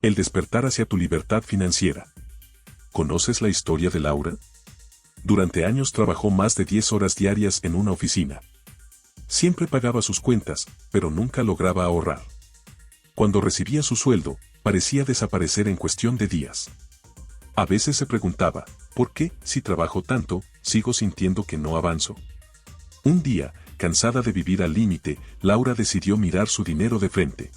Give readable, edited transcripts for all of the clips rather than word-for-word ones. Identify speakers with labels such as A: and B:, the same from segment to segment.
A: El despertar hacia tu libertad financiera. ¿Conoces la historia de Laura? Durante años trabajó más de 10 horas diarias en una oficina. Siempre pagaba sus cuentas, pero nunca lograba ahorrar. Cuando recibía su sueldo, parecía desaparecer en cuestión de días. A veces se preguntaba, ¿por qué, si trabajo tanto, sigo sintiendo que no avanzo? Un día, cansada de vivir al límite, Laura decidió mirar su dinero de frente.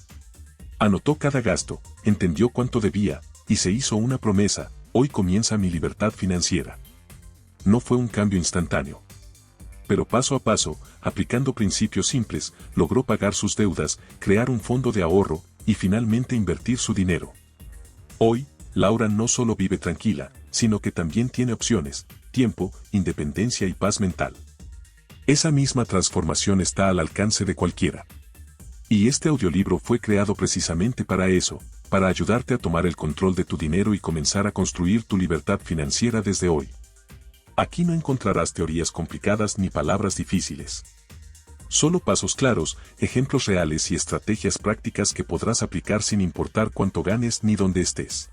A: Anotó cada gasto, entendió cuánto debía, y se hizo una promesa: hoy comienza mi libertad financiera. No fue un cambio instantáneo. Pero paso a paso, aplicando principios simples, logró pagar sus deudas, crear un fondo de ahorro, y finalmente invertir su dinero. Hoy, Laura no solo vive tranquila, sino que también tiene opciones, tiempo, independencia y paz mental. Esa misma transformación está al alcance de cualquiera. Y este audiolibro fue creado precisamente para eso, para ayudarte a tomar el control de tu dinero y comenzar a construir tu libertad financiera desde hoy. Aquí no encontrarás teorías complicadas ni palabras difíciles. Solo pasos claros, ejemplos reales y estrategias prácticas que podrás aplicar sin importar cuánto ganes ni dónde estés.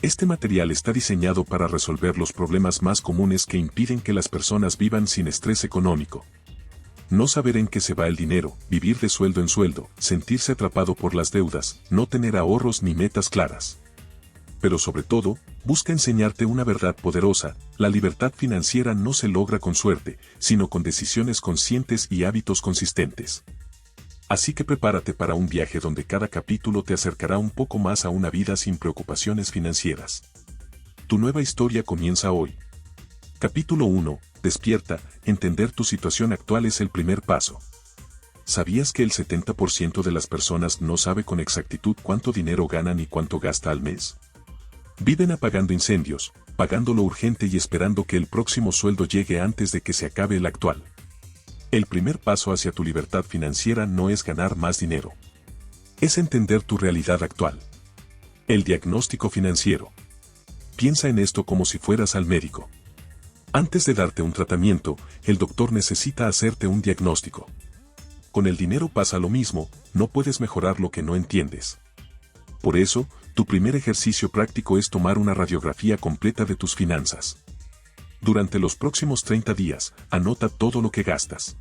A: Este material está diseñado para resolver los problemas más comunes que impiden que las personas vivan sin estrés económico. No saber en qué se va el dinero, vivir de sueldo en sueldo, sentirse atrapado por las deudas, no tener ahorros ni metas claras. Pero sobre todo, busca enseñarte una verdad poderosa: la libertad financiera no se logra con suerte, sino con decisiones conscientes y hábitos consistentes. Así que prepárate para un viaje donde cada capítulo te acercará un poco más a una vida sin preocupaciones financieras. Tu nueva historia comienza hoy. Capítulo 1. Despierta. Entender tu situación actual es el primer paso. ¿Sabías que el 70% de las personas no sabe con exactitud cuánto dinero ganan y cuánto gasta al mes? Viven apagando incendios, pagando lo urgente y esperando que el próximo sueldo llegue antes de que se acabe el actual. El primer paso hacia tu libertad financiera no es ganar más dinero. Es entender tu realidad actual. El diagnóstico financiero. Piensa en esto como si fueras al médico. Antes de darte un tratamiento, el doctor necesita hacerte un diagnóstico. Con el dinero pasa lo mismo, no puedes mejorar lo que no entiendes. Por eso, tu primer ejercicio práctico es tomar una radiografía completa de tus finanzas. Durante los próximos 30 días, anota todo lo que gastas.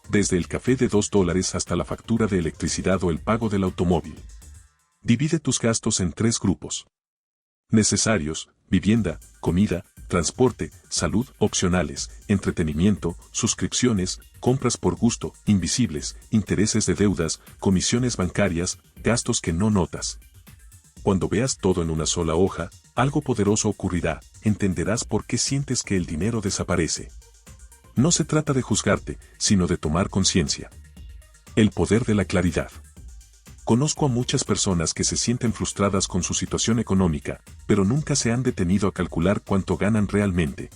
A: Desde el café de $2 hasta la factura de electricidad o el pago del automóvil. Divide tus gastos en 3 grupos. Necesarios: vivienda, comida, transporte; salud, opcionales, entretenimiento, suscripciones, compras por gusto; invisibles, intereses de deudas, comisiones bancarias, gastos que no notas. Cuando veas todo en una sola hoja, algo poderoso ocurrirá: entenderás por qué sientes que el dinero desaparece. No se trata de juzgarte, sino de tomar conciencia. El poder de la claridad. Conozco a muchas personas que se sienten frustradas con su situación económica, pero nunca se han detenido a calcular cuánto ganan realmente.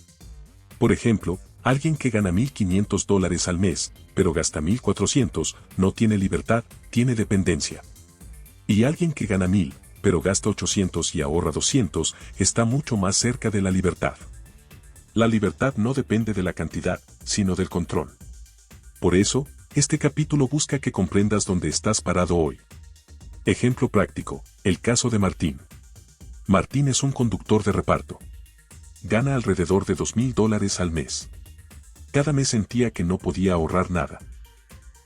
A: Por ejemplo, alguien que gana $1,500 al mes, pero gasta $1,400, no tiene libertad, tiene dependencia. Y alguien que gana $1,000, pero gasta $800 y ahorra $200, está mucho más cerca de la libertad. La libertad no depende de la cantidad, sino del control. Por eso, este capítulo busca que comprendas dónde estás parado hoy. Ejemplo práctico: el caso de Martín. Martín es un conductor de reparto. Gana alrededor de $2,000 al mes. Cada mes sentía que no podía ahorrar nada.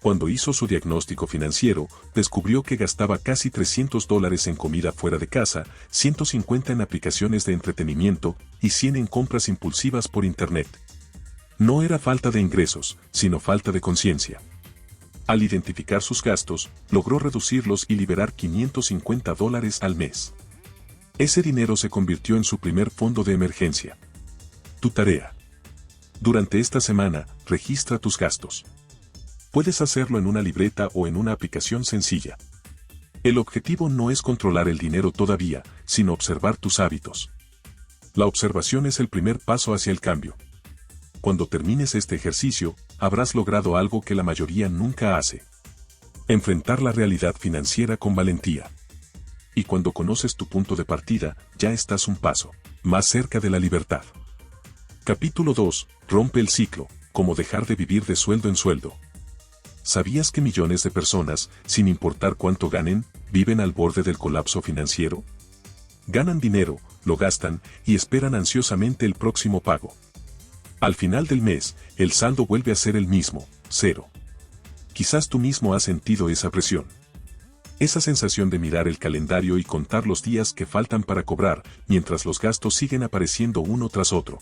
A: Cuando hizo su diagnóstico financiero, descubrió que gastaba casi $300 en comida fuera de casa, $150 en aplicaciones de entretenimiento y $100 en compras impulsivas por internet. No era falta de ingresos, sino falta de conciencia. Al identificar sus gastos, logró reducirlos y liberar $550 al mes. Ese dinero se convirtió en su primer fondo de emergencia. Tu tarea. Durante esta semana, registra tus gastos. Puedes hacerlo en una libreta o en una aplicación sencilla. El objetivo no es controlar el dinero todavía, sino observar tus hábitos. La observación es el primer paso hacia el cambio. Cuando termines este ejercicio, habrás logrado algo que la mayoría nunca hace: enfrentar la realidad financiera con valentía. Y cuando conoces tu punto de partida, ya estás un paso más cerca de la libertad. Capítulo 2. Rompe el ciclo: cómo dejar de vivir de sueldo en sueldo. ¿Sabías que millones de personas, sin importar cuánto ganen, ¿Viven al borde del colapso financiero? Ganan dinero, lo gastan y esperan ansiosamente el próximo pago. Al final del mes, el saldo vuelve a ser el mismo, cero. Quizás tú mismo has sentido esa presión. Esa sensación de mirar el calendario y contar los días que faltan para cobrar, mientras los gastos siguen apareciendo uno tras otro.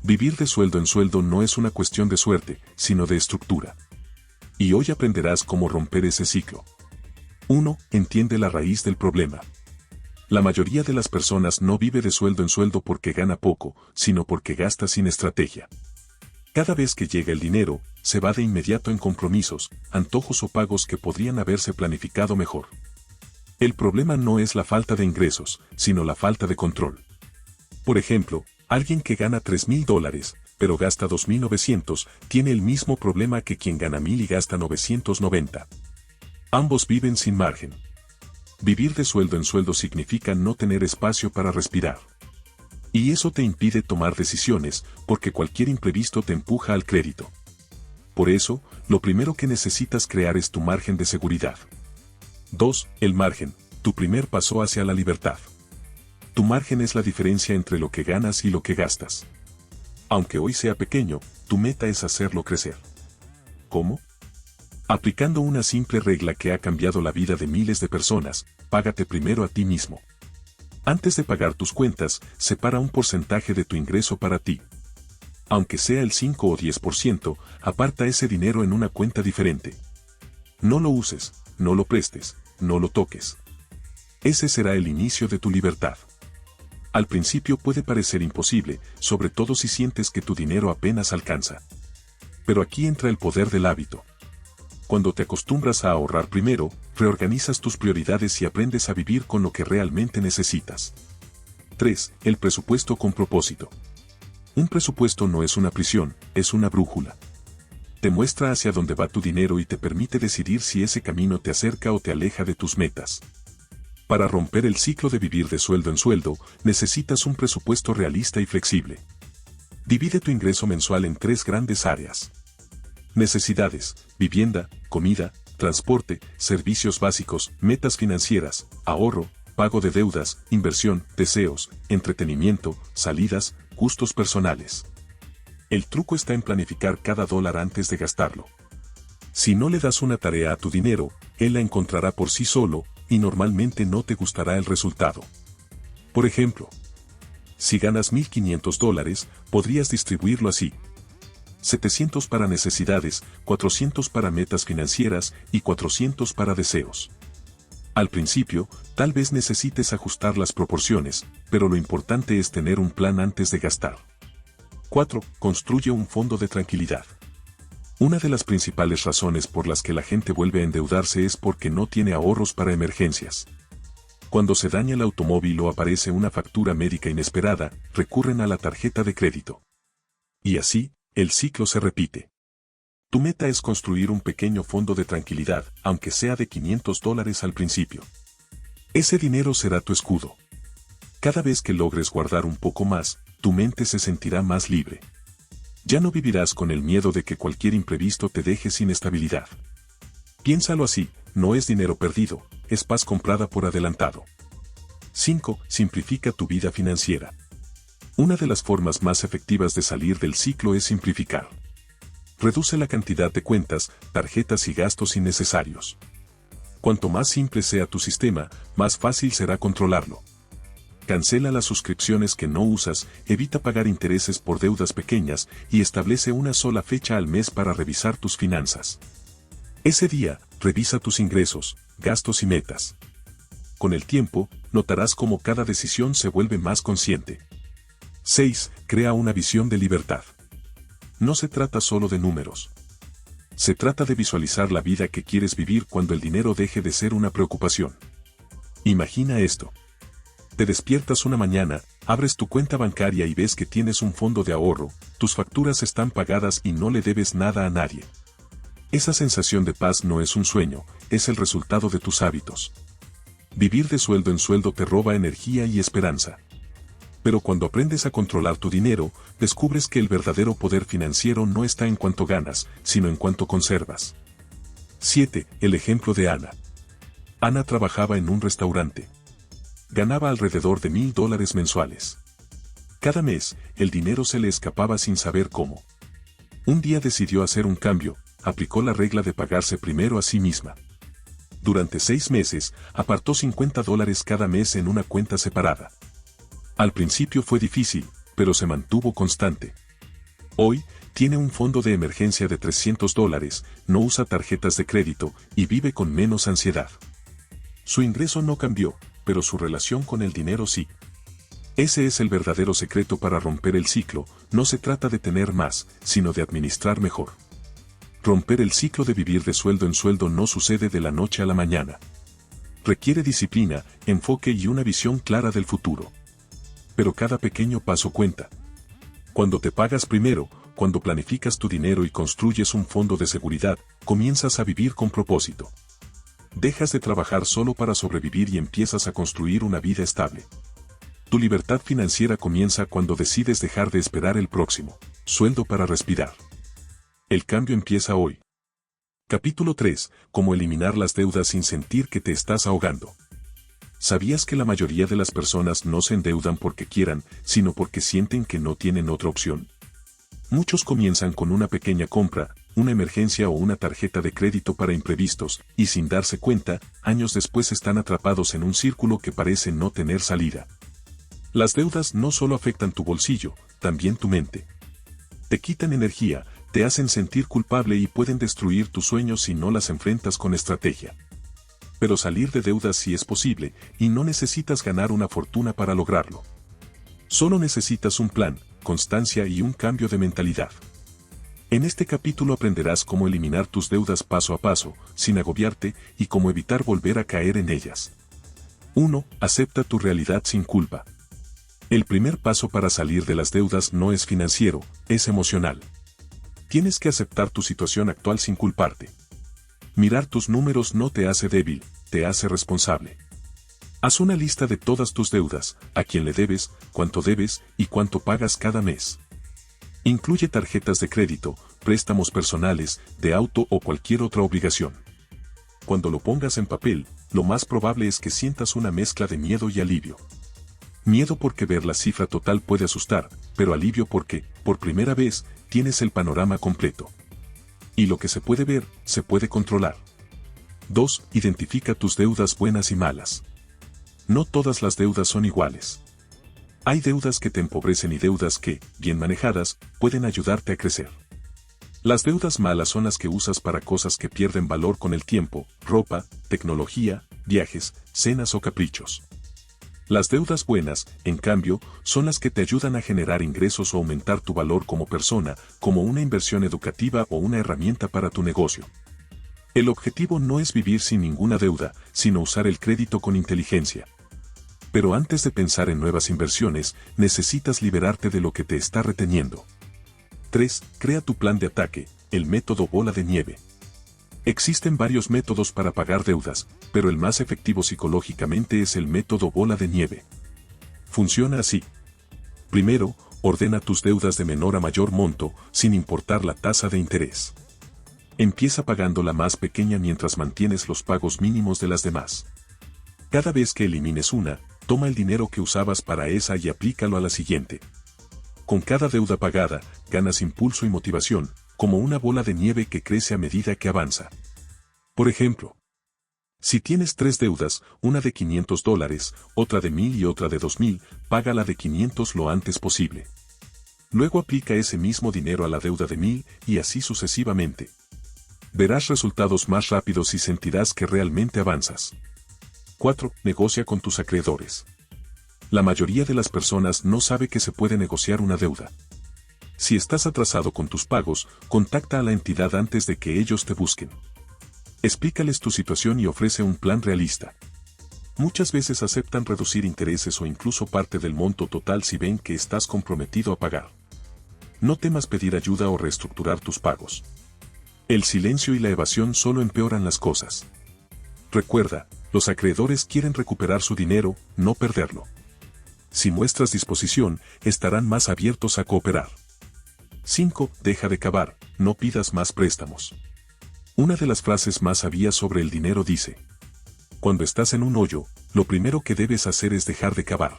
A: Vivir de sueldo en sueldo no es una cuestión de suerte, sino de estructura. Y hoy aprenderás cómo romper ese ciclo. 1. Entiende la raíz del problema. La mayoría de las personas no vive de sueldo en sueldo porque gana poco, sino porque gasta sin estrategia. Cada vez que llega el dinero, se va de inmediato en compromisos, antojos o pagos que podrían haberse planificado mejor. El problema no es la falta de ingresos, sino la falta de control. Por ejemplo, alguien que gana $3,000, pero gasta 2,900, tiene el mismo problema que quien gana 1,000 y gasta 990. Ambos viven sin margen. Vivir de sueldo en sueldo significa no tener espacio para respirar. Y eso te impide tomar decisiones, porque cualquier imprevisto te empuja al crédito. Por eso, lo primero que necesitas crear es tu margen de seguridad. 2. El margen, tu primer paso hacia la libertad. Tu margen es la diferencia entre lo que ganas y lo que gastas. Aunque hoy sea pequeño, tu meta es hacerlo crecer. ¿Cómo? Aplicando una simple regla que ha cambiado la vida de miles de personas: págate primero a ti mismo. Antes de pagar tus cuentas, separa un porcentaje de tu ingreso para ti. Aunque sea el 5 o 10%, aparta ese dinero en una cuenta diferente. No lo uses, no lo prestes, no lo toques. Ese será el inicio de tu libertad. Al principio puede parecer imposible, sobre todo si sientes que tu dinero apenas alcanza. Pero aquí entra el poder del hábito. Cuando te acostumbras a ahorrar primero, reorganizas tus prioridades y aprendes a vivir con lo que realmente necesitas. 3. El presupuesto con propósito. Un presupuesto no es una prisión, es una brújula. Te muestra hacia dónde va tu dinero y te permite decidir si ese camino te acerca o te aleja de tus metas. Para romper el ciclo de vivir de sueldo en sueldo, necesitas un presupuesto realista y flexible. Divide tu ingreso mensual en 3 grandes áreas. Necesidades: vivienda, comida, transporte, servicios básicos, metas financieras, ahorro, pago de deudas, inversión, deseos, entretenimiento, salidas, gustos personales. El truco está en planificar cada dólar antes de gastarlo. Si no le das una tarea a tu dinero, él la encontrará por sí solo, y normalmente no te gustará el resultado. Por ejemplo, si ganas $1,500, podrías distribuirlo así: 700 para necesidades, 400 para metas financieras y 400 para deseos. Al principio, tal vez necesites ajustar las proporciones, pero lo importante es tener un plan antes de gastar. 4. Construye un fondo de tranquilidad. Una de las principales razones por las que la gente vuelve a endeudarse es porque no tiene ahorros para emergencias. Cuando se daña el automóvil o aparece una factura médica inesperada, recurren a la tarjeta de crédito. Y así, el ciclo se repite. Tu meta es construir un pequeño fondo de tranquilidad, aunque sea de $500 al principio. Ese dinero será tu escudo. Cada vez que logres guardar un poco más, tu mente se sentirá más libre. Ya no vivirás con el miedo de que cualquier imprevisto te deje sin estabilidad. Piénsalo así: no es dinero perdido, es paz comprada por adelantado. 5. Simplifica tu vida financiera. Una de las formas más efectivas de salir del ciclo es simplificar. Reduce la cantidad de cuentas, tarjetas y gastos innecesarios. Cuanto más simple sea tu sistema, más fácil será controlarlo. Cancela las suscripciones que no usas, evita pagar intereses por deudas pequeñas y establece una sola fecha al mes para revisar tus finanzas. Ese día, revisa tus ingresos, gastos y metas. Con el tiempo, notarás cómo cada decisión se vuelve más consciente. 6. Crea una visión de libertad. No se trata solo de números. Se trata de visualizar la vida que quieres vivir cuando el dinero deje de ser una preocupación. Imagina esto. Te despiertas una mañana, abres tu cuenta bancaria y ves que tienes un fondo de ahorro, tus facturas están pagadas y no le debes nada a nadie. Esa sensación de paz no es un sueño, es el resultado de tus hábitos. Vivir de sueldo en sueldo te roba energía y esperanza. Pero cuando aprendes a controlar tu dinero, descubres que el verdadero poder financiero no está en cuánto ganas, sino en cuánto conservas. 7. El ejemplo de Ana. Ana trabajaba en un restaurante. Ganaba alrededor de $1000 mensuales. Cada mes, el dinero se le escapaba sin saber cómo. Un día decidió hacer un cambio, aplicó la regla de pagarse primero a sí misma. Durante 6 meses, apartó $50 cada mes en una cuenta separada. Al principio fue difícil, pero se mantuvo constante. Hoy, tiene un fondo de emergencia de $300, no usa tarjetas de crédito y vive con menos ansiedad. Su ingreso no cambió, pero su relación con el dinero sí. Ese es el verdadero secreto para romper el ciclo. No se trata de tener más, sino de administrar mejor. Romper el ciclo de vivir de sueldo en sueldo no sucede de la noche a la mañana. Requiere disciplina, enfoque y una visión clara del futuro. Pero cada pequeño paso cuenta. Cuando te pagas primero, cuando planificas tu dinero y construyes un fondo de seguridad, comienzas a vivir con propósito. Dejas de trabajar solo para sobrevivir y empiezas a construir una vida estable. Tu libertad financiera comienza cuando decides dejar de esperar el próximo sueldo para respirar. El cambio empieza hoy. Capítulo 3. Cómo eliminar las deudas sin sentir que te estás ahogando. ¿Sabías que la mayoría de las personas no se endeudan porque quieran, sino porque sienten que no tienen otra opción? Muchos comienzan con una pequeña compra, una emergencia o una tarjeta de crédito para imprevistos, y sin darse cuenta, años después están atrapados en un círculo que parece no tener salida. Las deudas no solo afectan tu bolsillo, también tu mente. Te quitan energía, te hacen sentir culpable y pueden destruir tus sueños si no las enfrentas con estrategia. Pero salir de deudas sí es posible, y no necesitas ganar una fortuna para lograrlo. Solo necesitas un plan, constancia y un cambio de mentalidad. En este capítulo aprenderás cómo eliminar tus deudas paso a paso, sin agobiarte, y cómo evitar volver a caer en ellas. 1. Acepta tu realidad sin culpa. El primer paso para salir de las deudas no es financiero, es emocional. Tienes que aceptar tu situación actual sin culparte. Mirar tus números no te hace débil, te hace responsable. Haz una lista de todas tus deudas, a quién le debes y cuánto pagas cada mes. Incluye tarjetas de crédito, préstamos personales, de auto o cualquier otra obligación. Cuando lo pongas en papel, lo más probable es que sientas una mezcla de miedo y alivio. Miedo porque ver la cifra total puede asustar, pero alivio porque, por primera vez, tienes el panorama completo. Y lo que se puede ver, se puede controlar. 2. Identifica tus deudas buenas y malas. No todas las deudas son iguales. Hay deudas que te empobrecen y deudas que, bien manejadas, pueden ayudarte a crecer. Las deudas malas son las que usas para cosas que pierden valor con el tiempo, ropa, tecnología, viajes, cenas o caprichos. Las deudas buenas, en cambio, son las que te ayudan a generar ingresos o aumentar tu valor como persona, como una inversión educativa o una herramienta para tu negocio. El objetivo no es vivir sin ninguna deuda, sino usar el crédito con inteligencia. Pero antes de pensar en nuevas inversiones, necesitas liberarte de lo que te está reteniendo. 3. Crea tu plan de ataque, el método bola de nieve. Existen varios métodos para pagar deudas, pero el más efectivo psicológicamente es el método bola de nieve. Funciona así. Primero, ordena tus deudas de menor a mayor monto, sin importar la tasa de interés. Empieza pagando la más pequeña mientras mantienes los pagos mínimos de las demás. Cada vez que elimines una, toma el dinero que usabas para esa y aplícalo a la siguiente. Con cada deuda pagada, ganas impulso y motivación, como una bola de nieve que crece a medida que avanza. Por ejemplo, si tienes 3 deudas, una de $500, otra de $1000 y otra de $2000, paga la de $500 lo antes posible. Luego aplica ese mismo dinero a la deuda de $1000 y así sucesivamente. Verás resultados más rápidos y sentirás que realmente avanzas. 4. Negocia con tus acreedores. La mayoría de las personas no sabe que se puede negociar una deuda. Si estás atrasado con tus pagos, contacta a la entidad antes de que ellos te busquen. Explícales tu situación y ofrece un plan realista. Muchas veces aceptan reducir intereses o incluso parte del monto total si ven que estás comprometido a pagar. No temas pedir ayuda o reestructurar tus pagos. El silencio y la evasión solo empeoran las cosas. Recuerda, los acreedores quieren recuperar su dinero, no perderlo. Si muestras disposición, estarán más abiertos a cooperar. 5. Deja de cavar, no pidas más préstamos. Una de las frases más sabias sobre el dinero dice: Cuando estás en un hoyo, lo primero que debes hacer es dejar de cavar.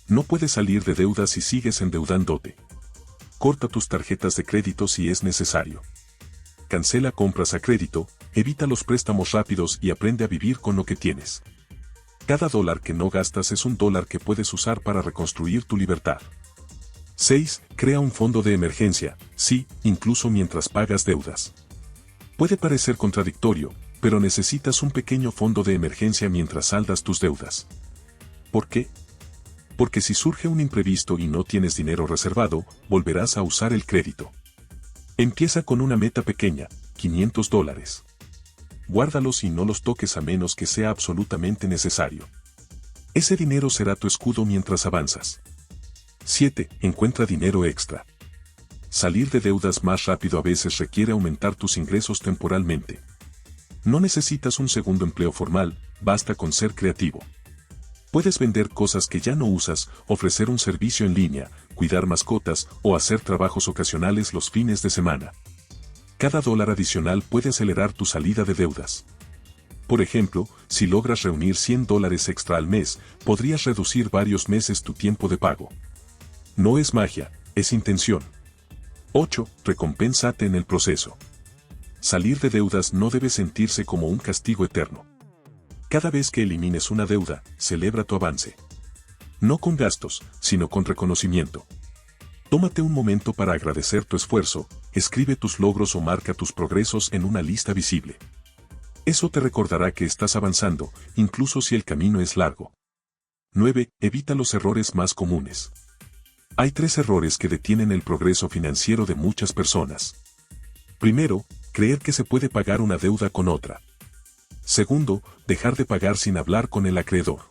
A: No puedes salir de deudas si sigues endeudándote. Corta tus tarjetas de crédito si es necesario. Cancela compras a crédito, evita los préstamos rápidos y aprende a vivir con lo que tienes. Cada dólar que no gastas es un dólar que puedes usar para reconstruir tu libertad. 6. Crea un fondo de emergencia, sí, incluso mientras pagas deudas. Puede parecer contradictorio, pero necesitas un pequeño fondo de emergencia mientras saldas tus deudas. ¿Por qué? Porque si surge un imprevisto y no tienes dinero reservado, volverás a usar el crédito. Empieza con una meta pequeña, $500. Guárdalos y no los toques a menos que sea absolutamente necesario. Ese dinero será tu escudo mientras avanzas. 7. Encuentra dinero extra. Salir de deudas más rápido a veces requiere aumentar tus ingresos temporalmente. No necesitas un segundo empleo formal, basta con ser creativo. Puedes vender cosas que ya no usas, ofrecer un servicio en línea, cuidar mascotas o hacer trabajos ocasionales los fines de semana. Cada dólar adicional puede acelerar tu salida de deudas. Por ejemplo, si logras reunir $100 extra al mes, podrías reducir varios meses tu tiempo de pago. No es magia, es intención. 8. Recompénsate en el proceso. Salir de deudas no debe sentirse como un castigo eterno. Cada vez que elimines una deuda, celebra tu avance. No con gastos, sino con reconocimiento. Tómate un momento para agradecer tu esfuerzo, escribe tus logros o marca tus progresos en una lista visible. Eso te recordará que estás avanzando, incluso si el camino es largo. 9. Evita los errores más comunes. Hay 3 errores que detienen el progreso financiero de muchas personas. Primero, creer que se puede pagar una deuda con otra. Segundo, dejar de pagar sin hablar con el acreedor.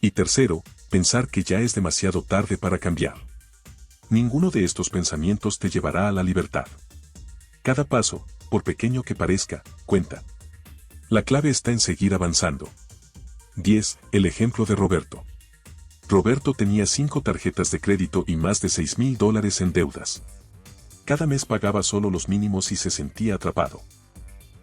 A: Y tercero, pensar que ya es demasiado tarde para cambiar. Ninguno de estos pensamientos te llevará a la libertad. Cada paso, por pequeño que parezca, cuenta. La clave está en seguir avanzando. 10. El ejemplo de Roberto. Roberto tenía 5 tarjetas de crédito y más de $6,000 en deudas. Cada mes pagaba solo los mínimos y se sentía atrapado.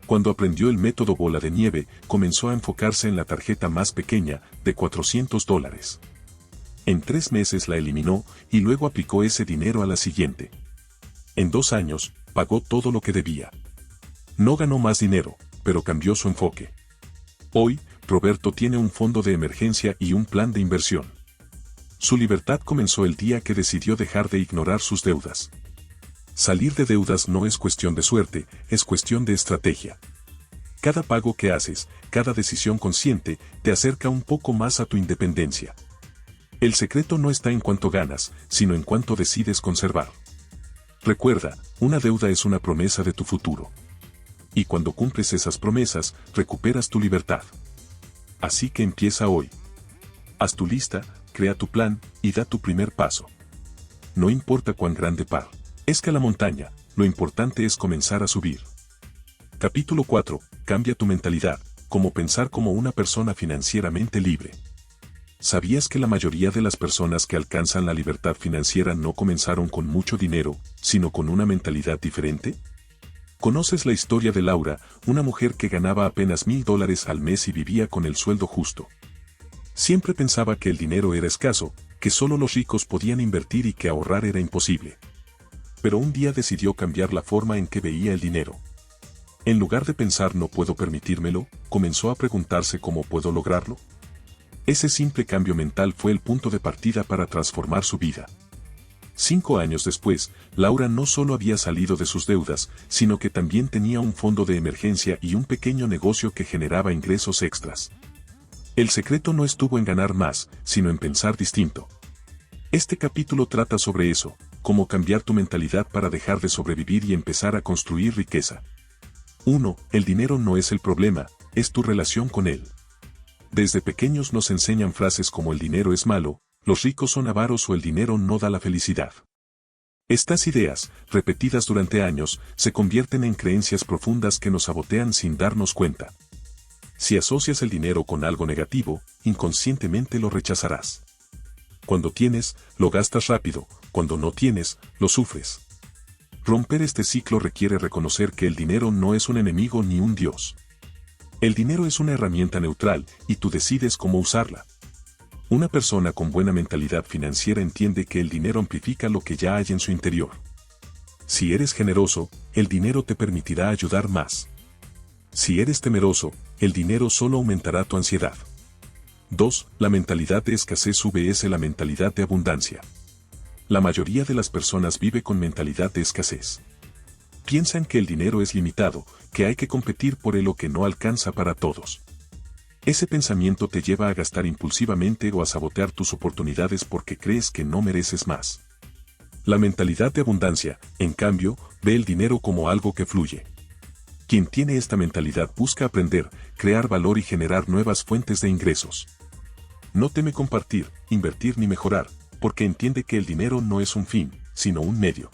A: Cuando aprendió el método bola de nieve, comenzó a enfocarse en la tarjeta más pequeña, de $400. En 3 meses la eliminó y luego aplicó ese dinero a la siguiente. En 2 años, pagó todo lo que debía. No ganó más dinero, pero cambió su enfoque. Hoy, Roberto tiene un fondo de emergencia y un plan de inversión. Su libertad comenzó el día que decidió dejar de ignorar sus deudas. Salir de deudas no es cuestión de suerte, es cuestión de estrategia. Cada pago que haces, cada decisión consciente, te acerca un poco más a tu independencia. El secreto no está en cuánto ganas, sino en cuánto decides conservar. Recuerda, una deuda es una promesa de tu futuro. Y cuando cumples esas promesas, recuperas tu libertad. Así que empieza hoy. Haz tu lista, crea tu plan, y da tu primer paso. No importa cuán grande parezca la montaña, lo importante es comenzar a subir. Capítulo 4. Cambia tu mentalidad, cómo pensar como una persona financieramente libre. ¿Sabías que la mayoría de las personas que alcanzan la libertad financiera no comenzaron con mucho dinero, sino con una mentalidad diferente? ¿Conoces la historia de Laura, una mujer que ganaba apenas $1,000 al mes y vivía con el sueldo justo? Siempre pensaba que el dinero era escaso, que solo los ricos podían invertir y que ahorrar era imposible. Pero un día decidió cambiar la forma en que veía el dinero. En lugar de pensar no puedo permitírmelo, comenzó a preguntarse cómo puedo lograrlo. Ese simple cambio mental fue el punto de partida para transformar su vida. 5 años después, Laura no solo había salido de sus deudas, sino que también tenía un fondo de emergencia y un pequeño negocio que generaba ingresos extras. El secreto no estuvo en ganar más, sino en pensar distinto. Este capítulo trata sobre eso, cómo cambiar tu mentalidad para dejar de sobrevivir y empezar a construir riqueza. 1. El dinero no es el problema, es tu relación con él. Desde pequeños nos enseñan frases como el dinero es malo, los ricos son avaros o el dinero no da la felicidad. Estas ideas, repetidas durante años, se convierten en creencias profundas que nos sabotean sin darnos cuenta. Si asocias el dinero con algo negativo, inconscientemente lo rechazarás. Cuando tienes, lo gastas rápido, cuando no tienes, lo sufres. Romper este ciclo requiere reconocer que el dinero no es un enemigo ni un dios. El dinero es una herramienta neutral y tú decides cómo usarla. Una persona con buena mentalidad financiera entiende que el dinero amplifica lo que ya hay en su interior. Si eres generoso, el dinero te permitirá ayudar más. Si eres temeroso, el dinero solo aumentará tu ansiedad. 2. La mentalidad de escasez vs la mentalidad de abundancia. La mayoría de las personas vive con mentalidad de escasez. Piensan que el dinero es limitado, que hay que competir por él o que no alcanza para todos. Ese pensamiento te lleva a gastar impulsivamente o a sabotear tus oportunidades porque crees que no mereces más. La mentalidad de abundancia, en cambio, ve el dinero como algo que fluye. Quien tiene esta mentalidad busca aprender, crear valor y generar nuevas fuentes de ingresos. No teme compartir, invertir ni mejorar, porque entiende que el dinero no es un fin, sino un medio.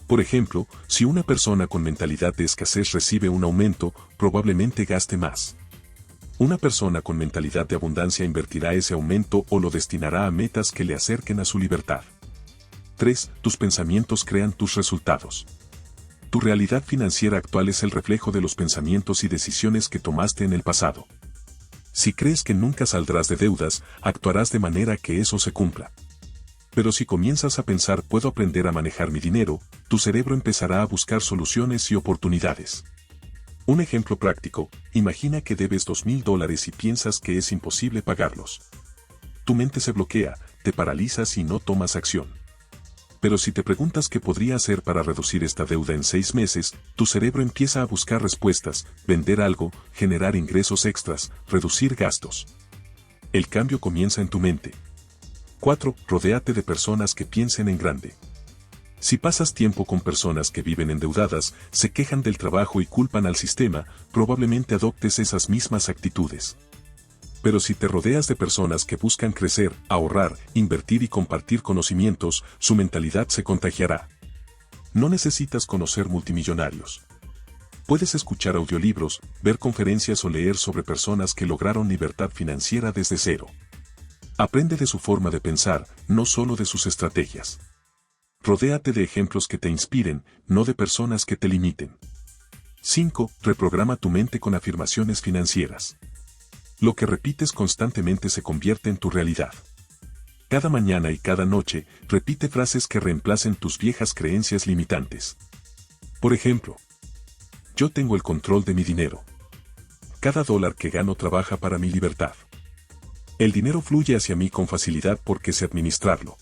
A: Por ejemplo, si una persona con mentalidad de escasez recibe un aumento, probablemente gaste más. Una persona con mentalidad de abundancia invertirá ese aumento o lo destinará a metas que le acerquen a su libertad. 3. Tus pensamientos crean tus resultados. Tu realidad financiera actual es el reflejo de los pensamientos y decisiones que tomaste en el pasado. Si crees que nunca saldrás de deudas, actuarás de manera que eso se cumpla. Pero si comienzas a pensar puedo aprender a manejar mi dinero, tu cerebro empezará a buscar soluciones y oportunidades. Un ejemplo práctico, imagina que debes $2,000 y piensas que es imposible pagarlos. Tu mente se bloquea, te paralizas y no tomas acción. Pero si te preguntas qué podría hacer para reducir esta deuda en 6 meses, tu cerebro empieza a buscar respuestas, vender algo, generar ingresos extras, reducir gastos. El cambio comienza en tu mente. 4. Rodéate de personas que piensen en grande. Si pasas tiempo con personas que viven endeudadas, se quejan del trabajo y culpan al sistema, probablemente adoptes esas mismas actitudes. Pero si te rodeas de personas que buscan crecer, ahorrar, invertir y compartir conocimientos, su mentalidad se contagiará. No necesitas conocer multimillonarios. Puedes escuchar audiolibros, ver conferencias o leer sobre personas que lograron libertad financiera desde cero. Aprende de su forma de pensar, no solo de sus estrategias. Rodéate de ejemplos que te inspiren, no de personas que te limiten. 5. Reprograma tu mente con afirmaciones financieras. Lo que repites constantemente se convierte en tu realidad. Cada mañana y cada noche, repite frases que reemplacen tus viejas creencias limitantes. Por ejemplo, yo tengo el control de mi dinero. Cada dólar que gano trabaja para mi libertad. El dinero fluye hacia mí con facilidad porque sé administrarlo.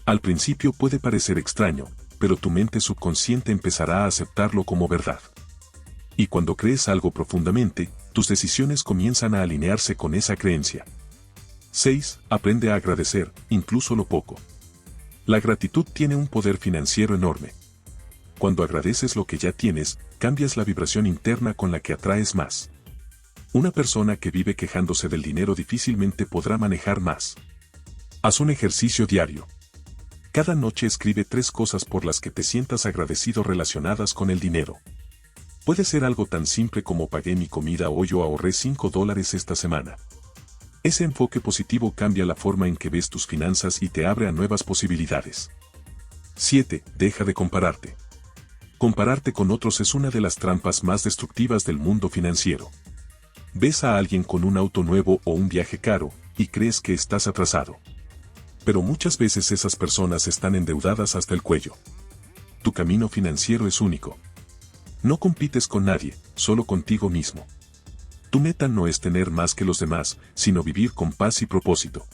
A: Al principio puede parecer extraño, pero tu mente subconsciente empezará a aceptarlo como verdad. Y cuando crees algo profundamente, tus decisiones comienzan a alinearse con esa creencia. 6. Aprende a agradecer, incluso lo poco. La gratitud tiene un poder financiero enorme. Cuando agradeces lo que ya tienes, cambias la vibración interna con la que atraes más. Una persona que vive quejándose del dinero difícilmente podrá manejar más. Haz un ejercicio diario. Cada noche escribe 3 cosas por las que te sientas agradecido relacionadas con el dinero. Puede ser algo tan simple como pagué mi comida o yo ahorré $5 esta semana. Ese enfoque positivo cambia la forma en que ves tus finanzas y te abre a nuevas posibilidades. 7. Deja de compararte. Compararte con otros es una de las trampas más destructivas del mundo financiero. Ves a alguien con un auto nuevo o un viaje caro, y crees que estás atrasado. Pero muchas veces esas personas están endeudadas hasta el cuello. Tu camino financiero es único. No compites con nadie, solo contigo mismo. Tu meta no es tener más que los demás, sino vivir con paz y propósito.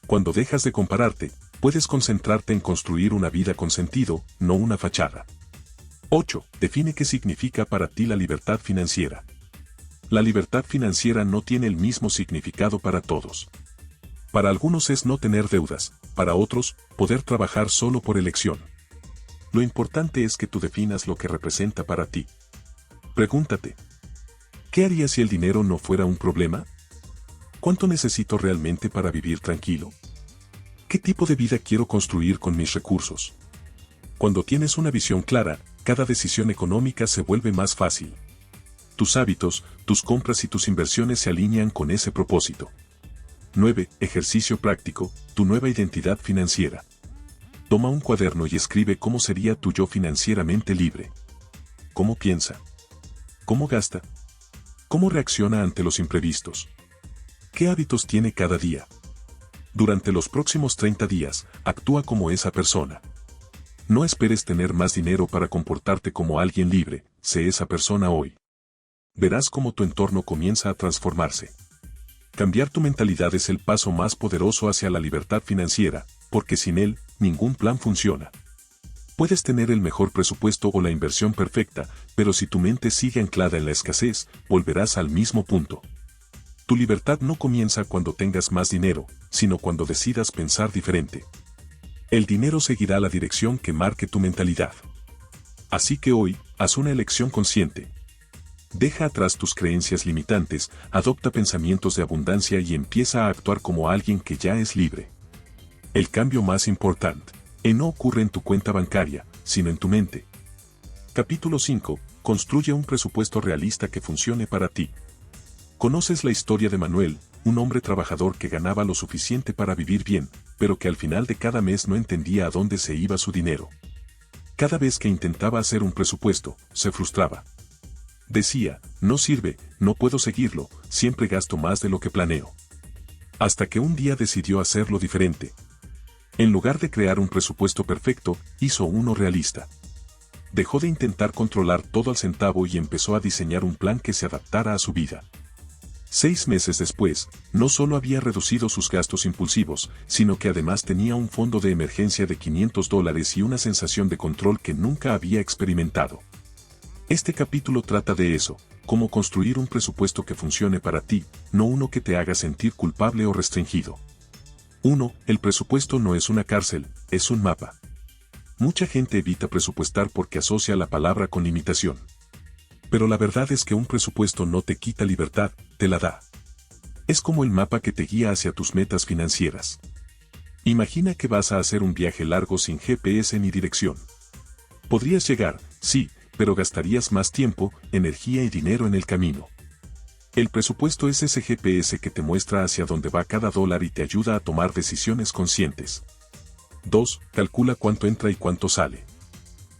A: Cuando dejas de compararte, puedes concentrarte en construir una vida con sentido, no una fachada. 8. Define qué significa para ti la libertad financiera. La libertad financiera no tiene el mismo significado para todos. Para algunos es no tener deudas, para otros, poder trabajar solo por elección. Lo importante es que tú definas lo que representa para ti. Pregúntate, ¿qué haría si el dinero no fuera un problema? ¿Cuánto necesito realmente para vivir tranquilo? ¿Qué tipo de vida quiero construir con mis recursos? Cuando tienes una visión clara, cada decisión económica se vuelve más fácil. Tus hábitos, tus compras y tus inversiones se alinean con ese propósito. 9. Ejercicio práctico, tu nueva identidad financiera. Toma un cuaderno y escribe cómo sería tu yo financieramente libre. ¿Cómo piensa? ¿Cómo gasta? ¿Cómo reacciona ante los imprevistos? ¿Qué hábitos tiene cada día? Durante los próximos 30 días, actúa como esa persona. No esperes tener más dinero para comportarte como alguien libre, sé esa persona hoy. Verás cómo tu entorno comienza a transformarse. Cambiar tu mentalidad es el paso más poderoso hacia la libertad financiera, porque sin él, ningún plan funciona. Puedes tener el mejor presupuesto o la inversión perfecta, pero si tu mente sigue anclada en la escasez, volverás al mismo punto. Tu libertad no comienza cuando tengas más dinero, sino cuando decidas pensar diferente. El dinero seguirá la dirección que marque tu mentalidad. Así que hoy, haz una elección consciente. Deja atrás tus creencias limitantes, adopta pensamientos de abundancia y empieza a actuar como alguien que ya es libre. El cambio más importante no ocurre en tu cuenta bancaria, sino en tu mente. Capítulo 5. Construye un presupuesto realista que funcione para ti. Conoces la historia de Manuel, un hombre trabajador que ganaba lo suficiente para vivir bien, pero que al final de cada mes no entendía a dónde se iba su dinero. Cada vez que intentaba hacer un presupuesto, se frustraba. Decía, no sirve, no puedo seguirlo, siempre gasto más de lo que planeo. Hasta que un día decidió hacerlo diferente. En lugar de crear un presupuesto perfecto, hizo uno realista. Dejó de intentar controlar todo al centavo y empezó a diseñar un plan que se adaptara a su vida. 6 meses después, no solo había reducido sus gastos impulsivos, sino que además tenía un fondo de emergencia de $500 y una sensación de control que nunca había experimentado. Este capítulo trata de eso, cómo construir un presupuesto que funcione para ti, no uno que te haga sentir culpable o restringido. 1. El presupuesto no es una cárcel, es un mapa. Mucha gente evita presupuestar porque asocia la palabra con limitación. Pero la verdad es que un presupuesto no te quita libertad, te la da. Es como el mapa que te guía hacia tus metas financieras. Imagina que vas a hacer un viaje largo sin GPS ni dirección. Podrías llegar, sí, pero gastarías más tiempo, energía y dinero en el camino. El presupuesto es ese GPS que te muestra hacia dónde va cada dólar y te ayuda a tomar decisiones conscientes. 2. Calcula cuánto entra y cuánto sale.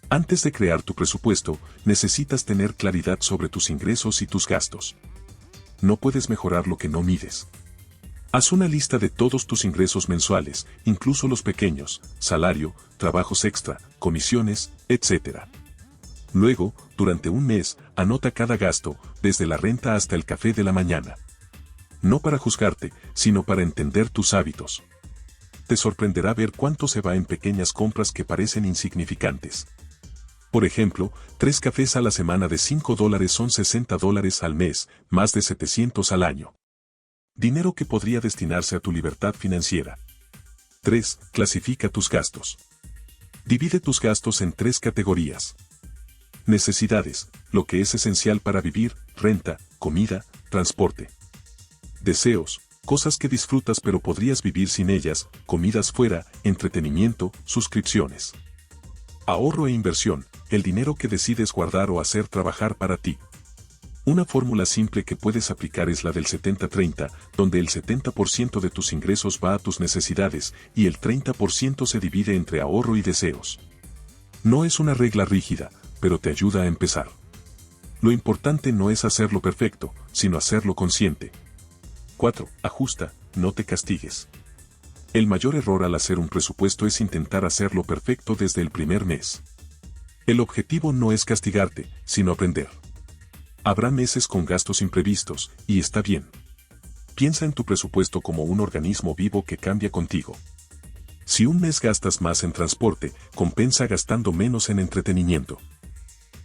A: Antes de crear tu presupuesto, necesitas tener claridad sobre tus ingresos y tus gastos. No puedes mejorar lo que no mides. Haz una lista de todos tus ingresos mensuales, incluso los pequeños, salario, trabajos extra, comisiones, etc. Luego, durante un mes, anota cada gasto, desde la renta hasta el café de la mañana. No para juzgarte, sino para entender tus hábitos. Te sorprenderá ver cuánto se va en pequeñas compras que parecen insignificantes. Por ejemplo, 3 cafés a la semana de $5 son $60 al mes, más de 700 al año. Dinero que podría destinarse a tu libertad financiera. 3. Clasifica tus gastos. Divide tus gastos en 3 categorías. Necesidades, lo que es esencial para vivir, renta, comida, transporte. Deseos, cosas que disfrutas pero podrías vivir sin ellas, comidas fuera, entretenimiento, suscripciones. Ahorro e inversión, el dinero que decides guardar o hacer trabajar para ti. Una fórmula simple que puedes aplicar es la del 70-30, donde el 70% de tus ingresos va a tus necesidades y el 30% se divide entre ahorro y deseos. No es una regla rígida, pero te ayuda a empezar. Lo importante no es hacerlo perfecto, sino hacerlo consciente. 4. Ajusta, no te castigues. El mayor error al hacer un presupuesto es intentar hacerlo perfecto desde el primer mes. El objetivo no es castigarte, sino aprender. Habrá meses con gastos imprevistos, y está bien. Piensa en tu presupuesto como un organismo vivo que cambia contigo. Si un mes gastas más en transporte, compensa gastando menos en entretenimiento.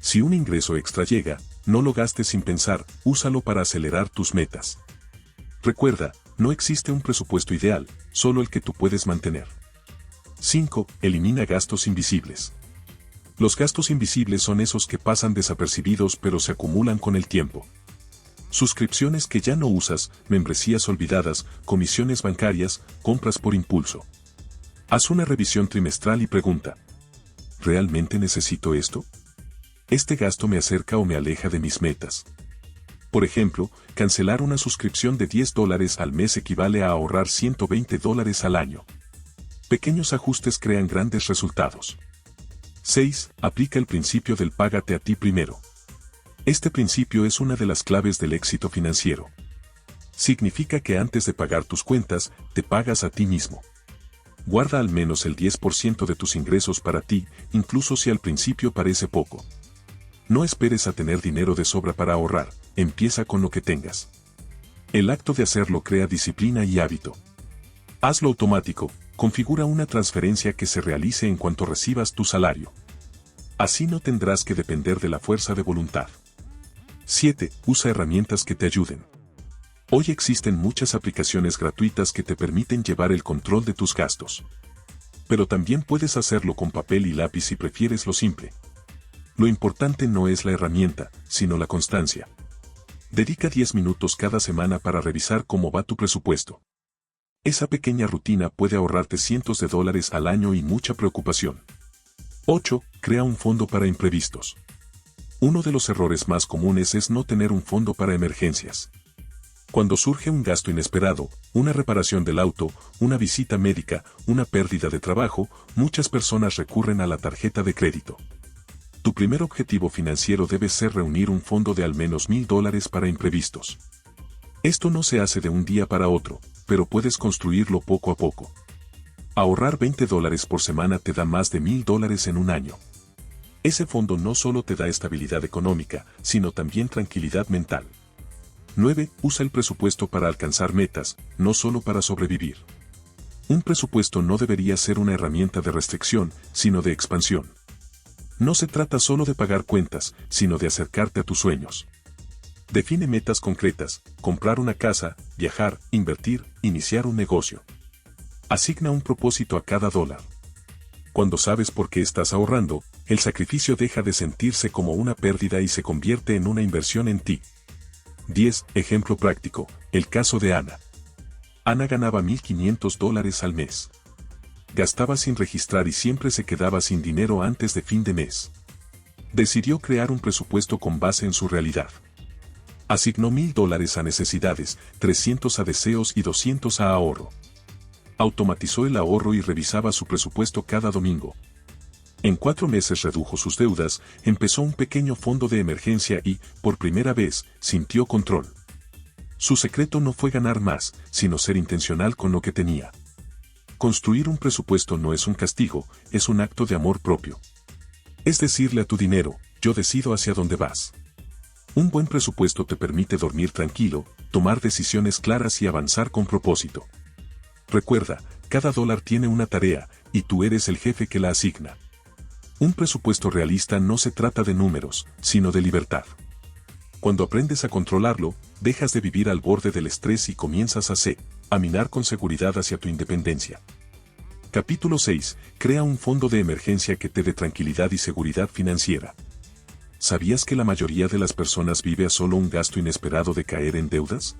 A: Si un ingreso extra llega, no lo gastes sin pensar, úsalo para acelerar tus metas. Recuerda, no existe un presupuesto ideal, solo el que tú puedes mantener. 5. Elimina gastos invisibles. Los gastos invisibles son esos que pasan desapercibidos pero se acumulan con el tiempo. Suscripciones que ya no usas, membresías olvidadas, comisiones bancarias, compras por impulso. Haz una revisión trimestral y pregunta: ¿realmente necesito esto? ¿Este gasto me acerca o me aleja de mis metas? Por ejemplo, cancelar una suscripción de $10 al mes equivale a ahorrar $120 al año. Pequeños ajustes crean grandes resultados. 6. Aplica el principio del págate a ti primero. Este principio es una de las claves del éxito financiero. Significa que antes de pagar tus cuentas, te pagas a ti mismo. Guarda al menos el 10% de tus ingresos para ti, incluso si al principio parece poco. No esperes a tener dinero de sobra para ahorrar, empieza con lo que tengas. El acto de hacerlo crea disciplina y hábito. Hazlo automático, configura una transferencia que se realice en cuanto recibas tu salario. Así no tendrás que depender de la fuerza de voluntad. 7. Usa herramientas que te ayuden. Hoy existen muchas aplicaciones gratuitas que te permiten llevar el control de tus gastos. Pero también puedes hacerlo con papel y lápiz si prefieres lo simple. Lo importante no es la herramienta, sino la constancia. Dedica 10 minutos cada semana para revisar cómo va tu presupuesto. Esa pequeña rutina puede ahorrarte cientos de dólares al año y mucha preocupación. 8. Crea un fondo para imprevistos. Uno de los errores más comunes es no tener un fondo para emergencias. Cuando surge un gasto inesperado, una reparación del auto, una visita médica, una pérdida de trabajo, muchas personas recurren a la tarjeta de crédito. Tu primer objetivo financiero debe ser reunir un fondo de al menos $1,000 para imprevistos. Esto no se hace de un día para otro, pero puedes construirlo poco a poco. Ahorrar $20 por semana te da más de $1,000 en un año. Ese fondo no solo te da estabilidad económica, sino también tranquilidad mental. 9. Usa el presupuesto para alcanzar metas, no solo para sobrevivir. Un presupuesto no debería ser una herramienta de restricción, sino de expansión. No se trata solo de pagar cuentas, sino de acercarte a tus sueños. Define metas concretas: comprar una casa, viajar, invertir, iniciar un negocio. Asigna un propósito a cada dólar. Cuando sabes por qué estás ahorrando, el sacrificio deja de sentirse como una pérdida y se convierte en una inversión en ti. 10. Ejemplo práctico: el caso de Ana. Ana ganaba $1,500 al mes. Gastaba sin registrar y siempre se quedaba sin dinero antes de fin de mes. Decidió crear un presupuesto con base en su realidad. Asignó $1,000 a necesidades, 300 a deseos y 200 a ahorro. Automatizó el ahorro y revisaba su presupuesto cada domingo. En 4 meses redujo sus deudas, empezó un pequeño fondo de emergencia y, por primera vez, sintió control. Su secreto no fue ganar más, sino ser intencional con lo que tenía. Construir un presupuesto no es un castigo, es un acto de amor propio. Es decirle a tu dinero: yo decido hacia dónde vas. Un buen presupuesto te permite dormir tranquilo, tomar decisiones claras y avanzar con propósito. Recuerda, cada dólar tiene una tarea, y tú eres el jefe que la asigna. Un presupuesto realista no se trata de números, sino de libertad. Cuando aprendes a controlarlo, dejas de vivir al borde del estrés y comienzas a caminar con seguridad hacia tu independencia. Capítulo 6. Crea un fondo de emergencia que te dé tranquilidad y seguridad financiera. ¿Sabías que la mayoría de las personas vive a solo un gasto inesperado de caer en deudas?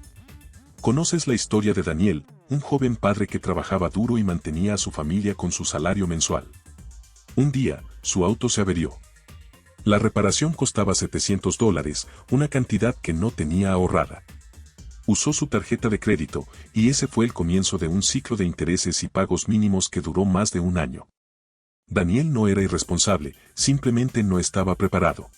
A: ¿Conoces la historia de Daniel, un joven padre que trabajaba duro y mantenía a su familia con su salario mensual? Un día, su auto se averió. La reparación costaba $700, una cantidad que no tenía ahorrada. Usó su tarjeta de crédito, y ese fue el comienzo de un ciclo de intereses y pagos mínimos que duró más de un año. Daniel no era irresponsable, simplemente no estaba preparado.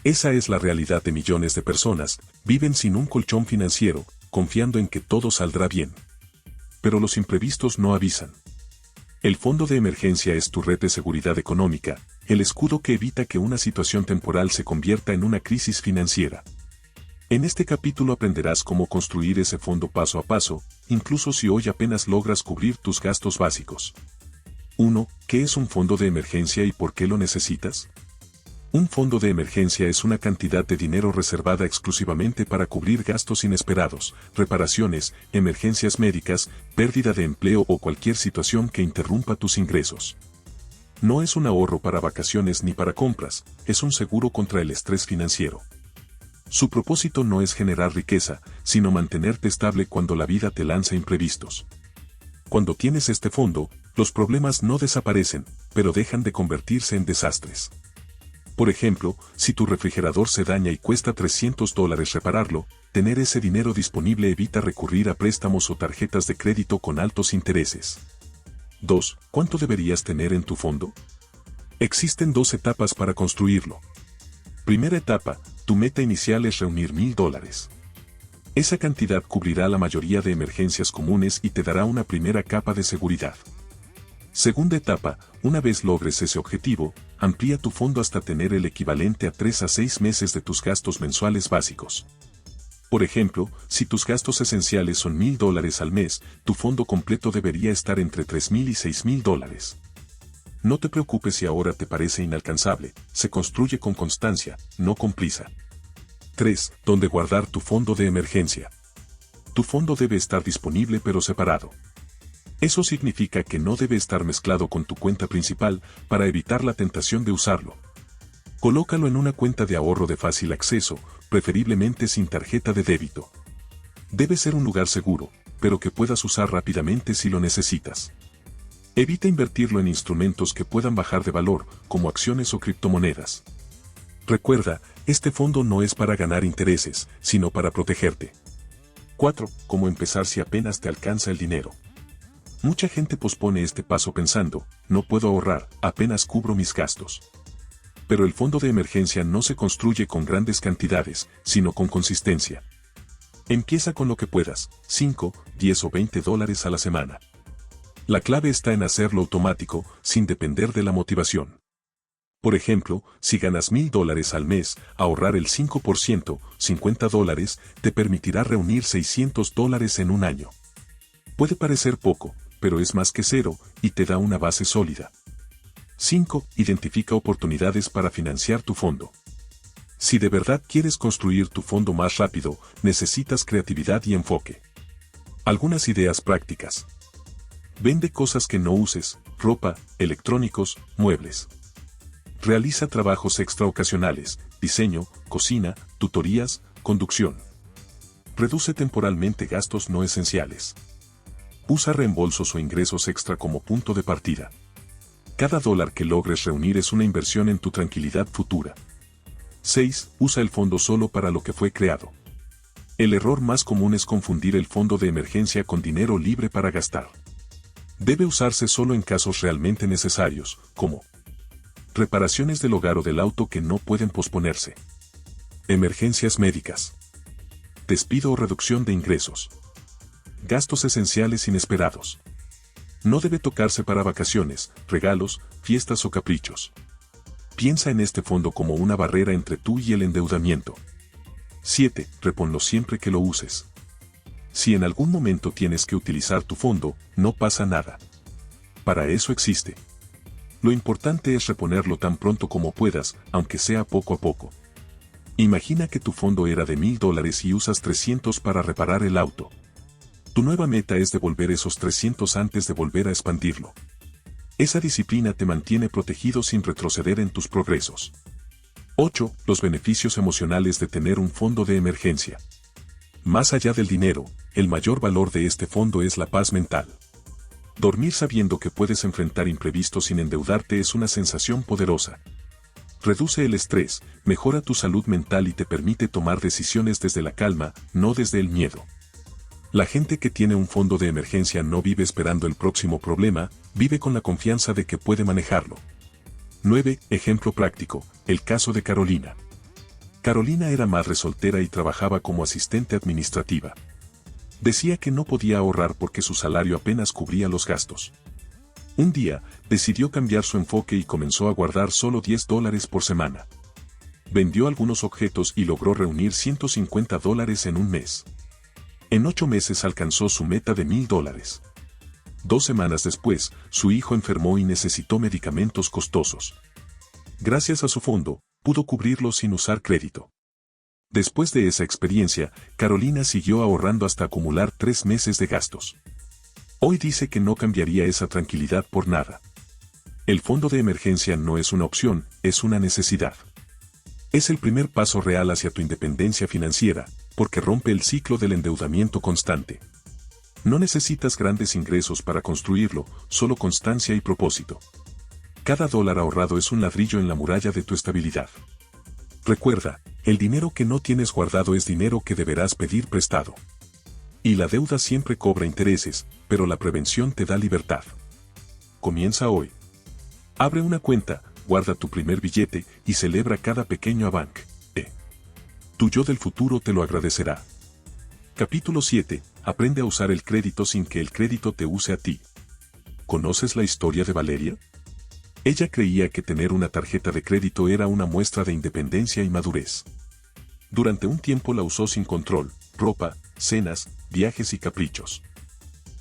A: Esa es la realidad de millones de personas: viven sin un colchón financiero, confiando en que todo saldrá bien. Pero los imprevistos no avisan. El fondo de emergencia es tu red de seguridad económica, el escudo que evita que una situación temporal se convierta en una crisis financiera. En este capítulo aprenderás cómo construir ese fondo paso a paso, incluso si hoy apenas logras cubrir tus gastos básicos. 1. ¿Qué es un fondo de emergencia y por qué lo necesitas? Un fondo de emergencia es una cantidad de dinero reservada exclusivamente para cubrir gastos inesperados, reparaciones, emergencias médicas, pérdida de empleo o cualquier situación que interrumpa tus ingresos. No es un ahorro para vacaciones ni para compras, es un seguro contra el estrés financiero. Su propósito no es generar riqueza, sino mantenerte estable cuando la vida te lanza imprevistos. Cuando tienes este fondo, los problemas no desaparecen, pero dejan de convertirse en desastres. Por ejemplo, si tu refrigerador se daña y cuesta $300 repararlo, tener ese dinero disponible evita recurrir a préstamos o tarjetas de crédito con altos intereses. 2. ¿Cuánto deberías tener en tu fondo? Existen 2 etapas para construirlo. Primera etapa, tu meta inicial es reunir $1000. Esa cantidad cubrirá la mayoría de emergencias comunes y te dará una primera capa de seguridad. Segunda etapa, una vez logres ese objetivo, amplía tu fondo hasta tener el equivalente a 3 a 6 meses de tus gastos mensuales básicos. Por ejemplo, si tus gastos esenciales son $1000 al mes, tu fondo completo debería estar entre $3000 y $6000. No te preocupes si ahora te parece inalcanzable, se construye con constancia, no con prisa. 3. ¿Dónde guardar tu fondo de emergencia? Tu fondo debe estar disponible pero separado. Eso significa que no debe estar mezclado con tu cuenta principal para evitar la tentación de usarlo. Colócalo en una cuenta de ahorro de fácil acceso, preferiblemente sin tarjeta de débito. Debe ser un lugar seguro, pero que puedas usar rápidamente si lo necesitas. Evita invertirlo en instrumentos que puedan bajar de valor, como acciones o criptomonedas. Recuerda, este fondo no es para ganar intereses, sino para protegerte. 4. ¿Cómo empezar si apenas te alcanza el dinero? Mucha gente pospone este paso pensando, no puedo ahorrar, apenas cubro mis gastos. Pero el fondo de emergencia no se construye con grandes cantidades, sino con consistencia. Empieza con lo que puedas, 5, 10 o $20 a la semana. La clave está en hacerlo automático, sin depender de la motivación. Por ejemplo, si ganas $1000 al mes, ahorrar el 5%, $50, te permitirá reunir $600 en un año. Puede parecer poco, pero es más que cero, y te da una base sólida. 5. Identifica oportunidades para financiar tu fondo. Si de verdad quieres construir tu fondo más rápido, necesitas creatividad y enfoque. Algunas ideas prácticas. Vende cosas que no uses, ropa, electrónicos, muebles. Realiza trabajos extra ocasionales, diseño, cocina, tutorías, conducción. Reduce temporalmente gastos no esenciales. Usa reembolsos o ingresos extra como punto de partida. Cada dólar que logres reunir es una inversión en tu tranquilidad futura. 6. Usa el fondo solo para lo que fue creado. El error más común es confundir el fondo de emergencia con dinero libre para gastar. Debe usarse solo en casos realmente necesarios, como reparaciones del hogar o del auto que no pueden posponerse. Emergencias médicas. Despido o reducción de ingresos. Gastos esenciales inesperados. No debe tocarse para vacaciones, regalos, fiestas o caprichos. Piensa en este fondo como una barrera entre tú y el endeudamiento. 7. Reponlo siempre que lo uses. Si en algún momento tienes que utilizar tu fondo, no pasa nada. Para eso existe. Lo importante es reponerlo tan pronto como puedas, aunque sea poco a poco. Imagina que tu fondo era de $1000 y usas 300 para reparar el auto. Tu nueva meta es devolver esos 300 antes de volver a expandirlo. Esa disciplina te mantiene protegido sin retroceder en tus progresos. 8. Los beneficios emocionales de tener un fondo de emergencia. Más allá del dinero, el mayor valor de este fondo es la paz mental. Dormir sabiendo que puedes enfrentar imprevistos sin endeudarte es una sensación poderosa. Reduce el estrés, mejora tu salud mental y te permite tomar decisiones desde la calma, no desde el miedo. La gente que tiene un fondo de emergencia no vive esperando el próximo problema, vive con la confianza de que puede manejarlo. 9. Ejemplo práctico, el caso de Carolina. Carolina era madre soltera y trabajaba como asistente administrativa. Decía que no podía ahorrar porque su salario apenas cubría los gastos. Un día, decidió cambiar su enfoque y comenzó a guardar solo $10 por semana. Vendió algunos objetos y logró reunir $150 en un mes. En 8 meses alcanzó su meta de $1000. 2 semanas después, su hijo enfermó y necesitó medicamentos costosos. Gracias a su fondo, pudo cubrirlos sin usar crédito. Después de esa experiencia, Carolina siguió ahorrando hasta acumular 3 meses de gastos. Hoy dice que no cambiaría esa tranquilidad por nada. El fondo de emergencia no es una opción, es una necesidad. Es el primer paso real hacia tu independencia financiera, porque rompe el ciclo del endeudamiento constante. No necesitas grandes ingresos para construirlo, solo constancia y propósito. Cada dólar ahorrado es un ladrillo en la muralla de tu estabilidad. Recuerda, el dinero que no tienes guardado es dinero que deberás pedir prestado. Y la deuda siempre cobra intereses, pero la prevención te da libertad. Comienza hoy. Abre una cuenta, guarda tu primer billete y celebra cada pequeño avance. Tu yo del futuro te lo agradecerá. Capítulo 7. Aprende a usar el crédito sin que el crédito te use a ti. ¿Conoces la historia de Valeria? Ella creía que tener una tarjeta de crédito era una muestra de independencia y madurez. Durante un tiempo la usó sin control: ropa, cenas, viajes y caprichos.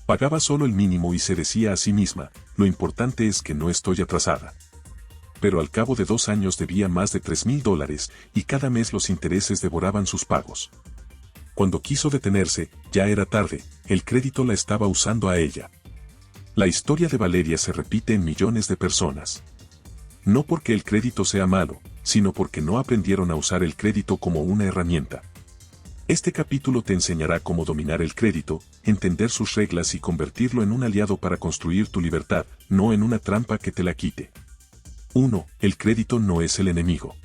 A: Pagaba solo el mínimo y se decía a sí misma: lo importante es que no estoy atrasada. Pero al cabo de 2 años debía más de $3,000 y cada mes los intereses devoraban sus pagos. Cuando quiso detenerse, ya era tarde, el crédito la estaba usando a ella. La historia de Valeria se repite en millones de personas. No porque el crédito sea malo, sino porque no aprendieron a usar el crédito como una herramienta. Este capítulo te enseñará cómo dominar el crédito, entender sus reglas y convertirlo en un aliado para construir tu libertad, no en una trampa que te la quite. 1. El crédito no es el enemigo.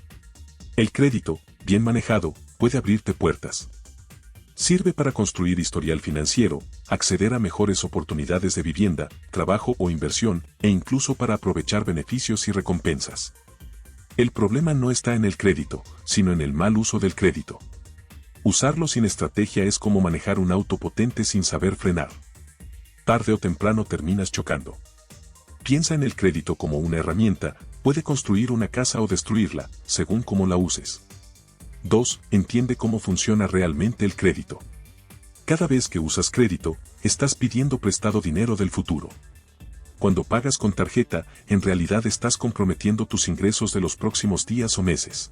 A: El crédito, bien manejado, puede abrirte puertas. Sirve para construir historial financiero, acceder a mejores oportunidades de vivienda, trabajo o inversión, e incluso para aprovechar beneficios y recompensas. El problema no está en el crédito, sino en el mal uso del crédito. Usarlo sin estrategia es como manejar un auto potente sin saber frenar. Tarde o temprano terminas chocando. Piensa en el crédito como una herramienta, puede construir una casa o destruirla, según cómo la uses. 2. Entiende cómo funciona realmente el crédito. Cada vez que usas crédito, estás pidiendo prestado dinero del futuro. Cuando pagas con tarjeta, en realidad estás comprometiendo tus ingresos de los próximos días o meses.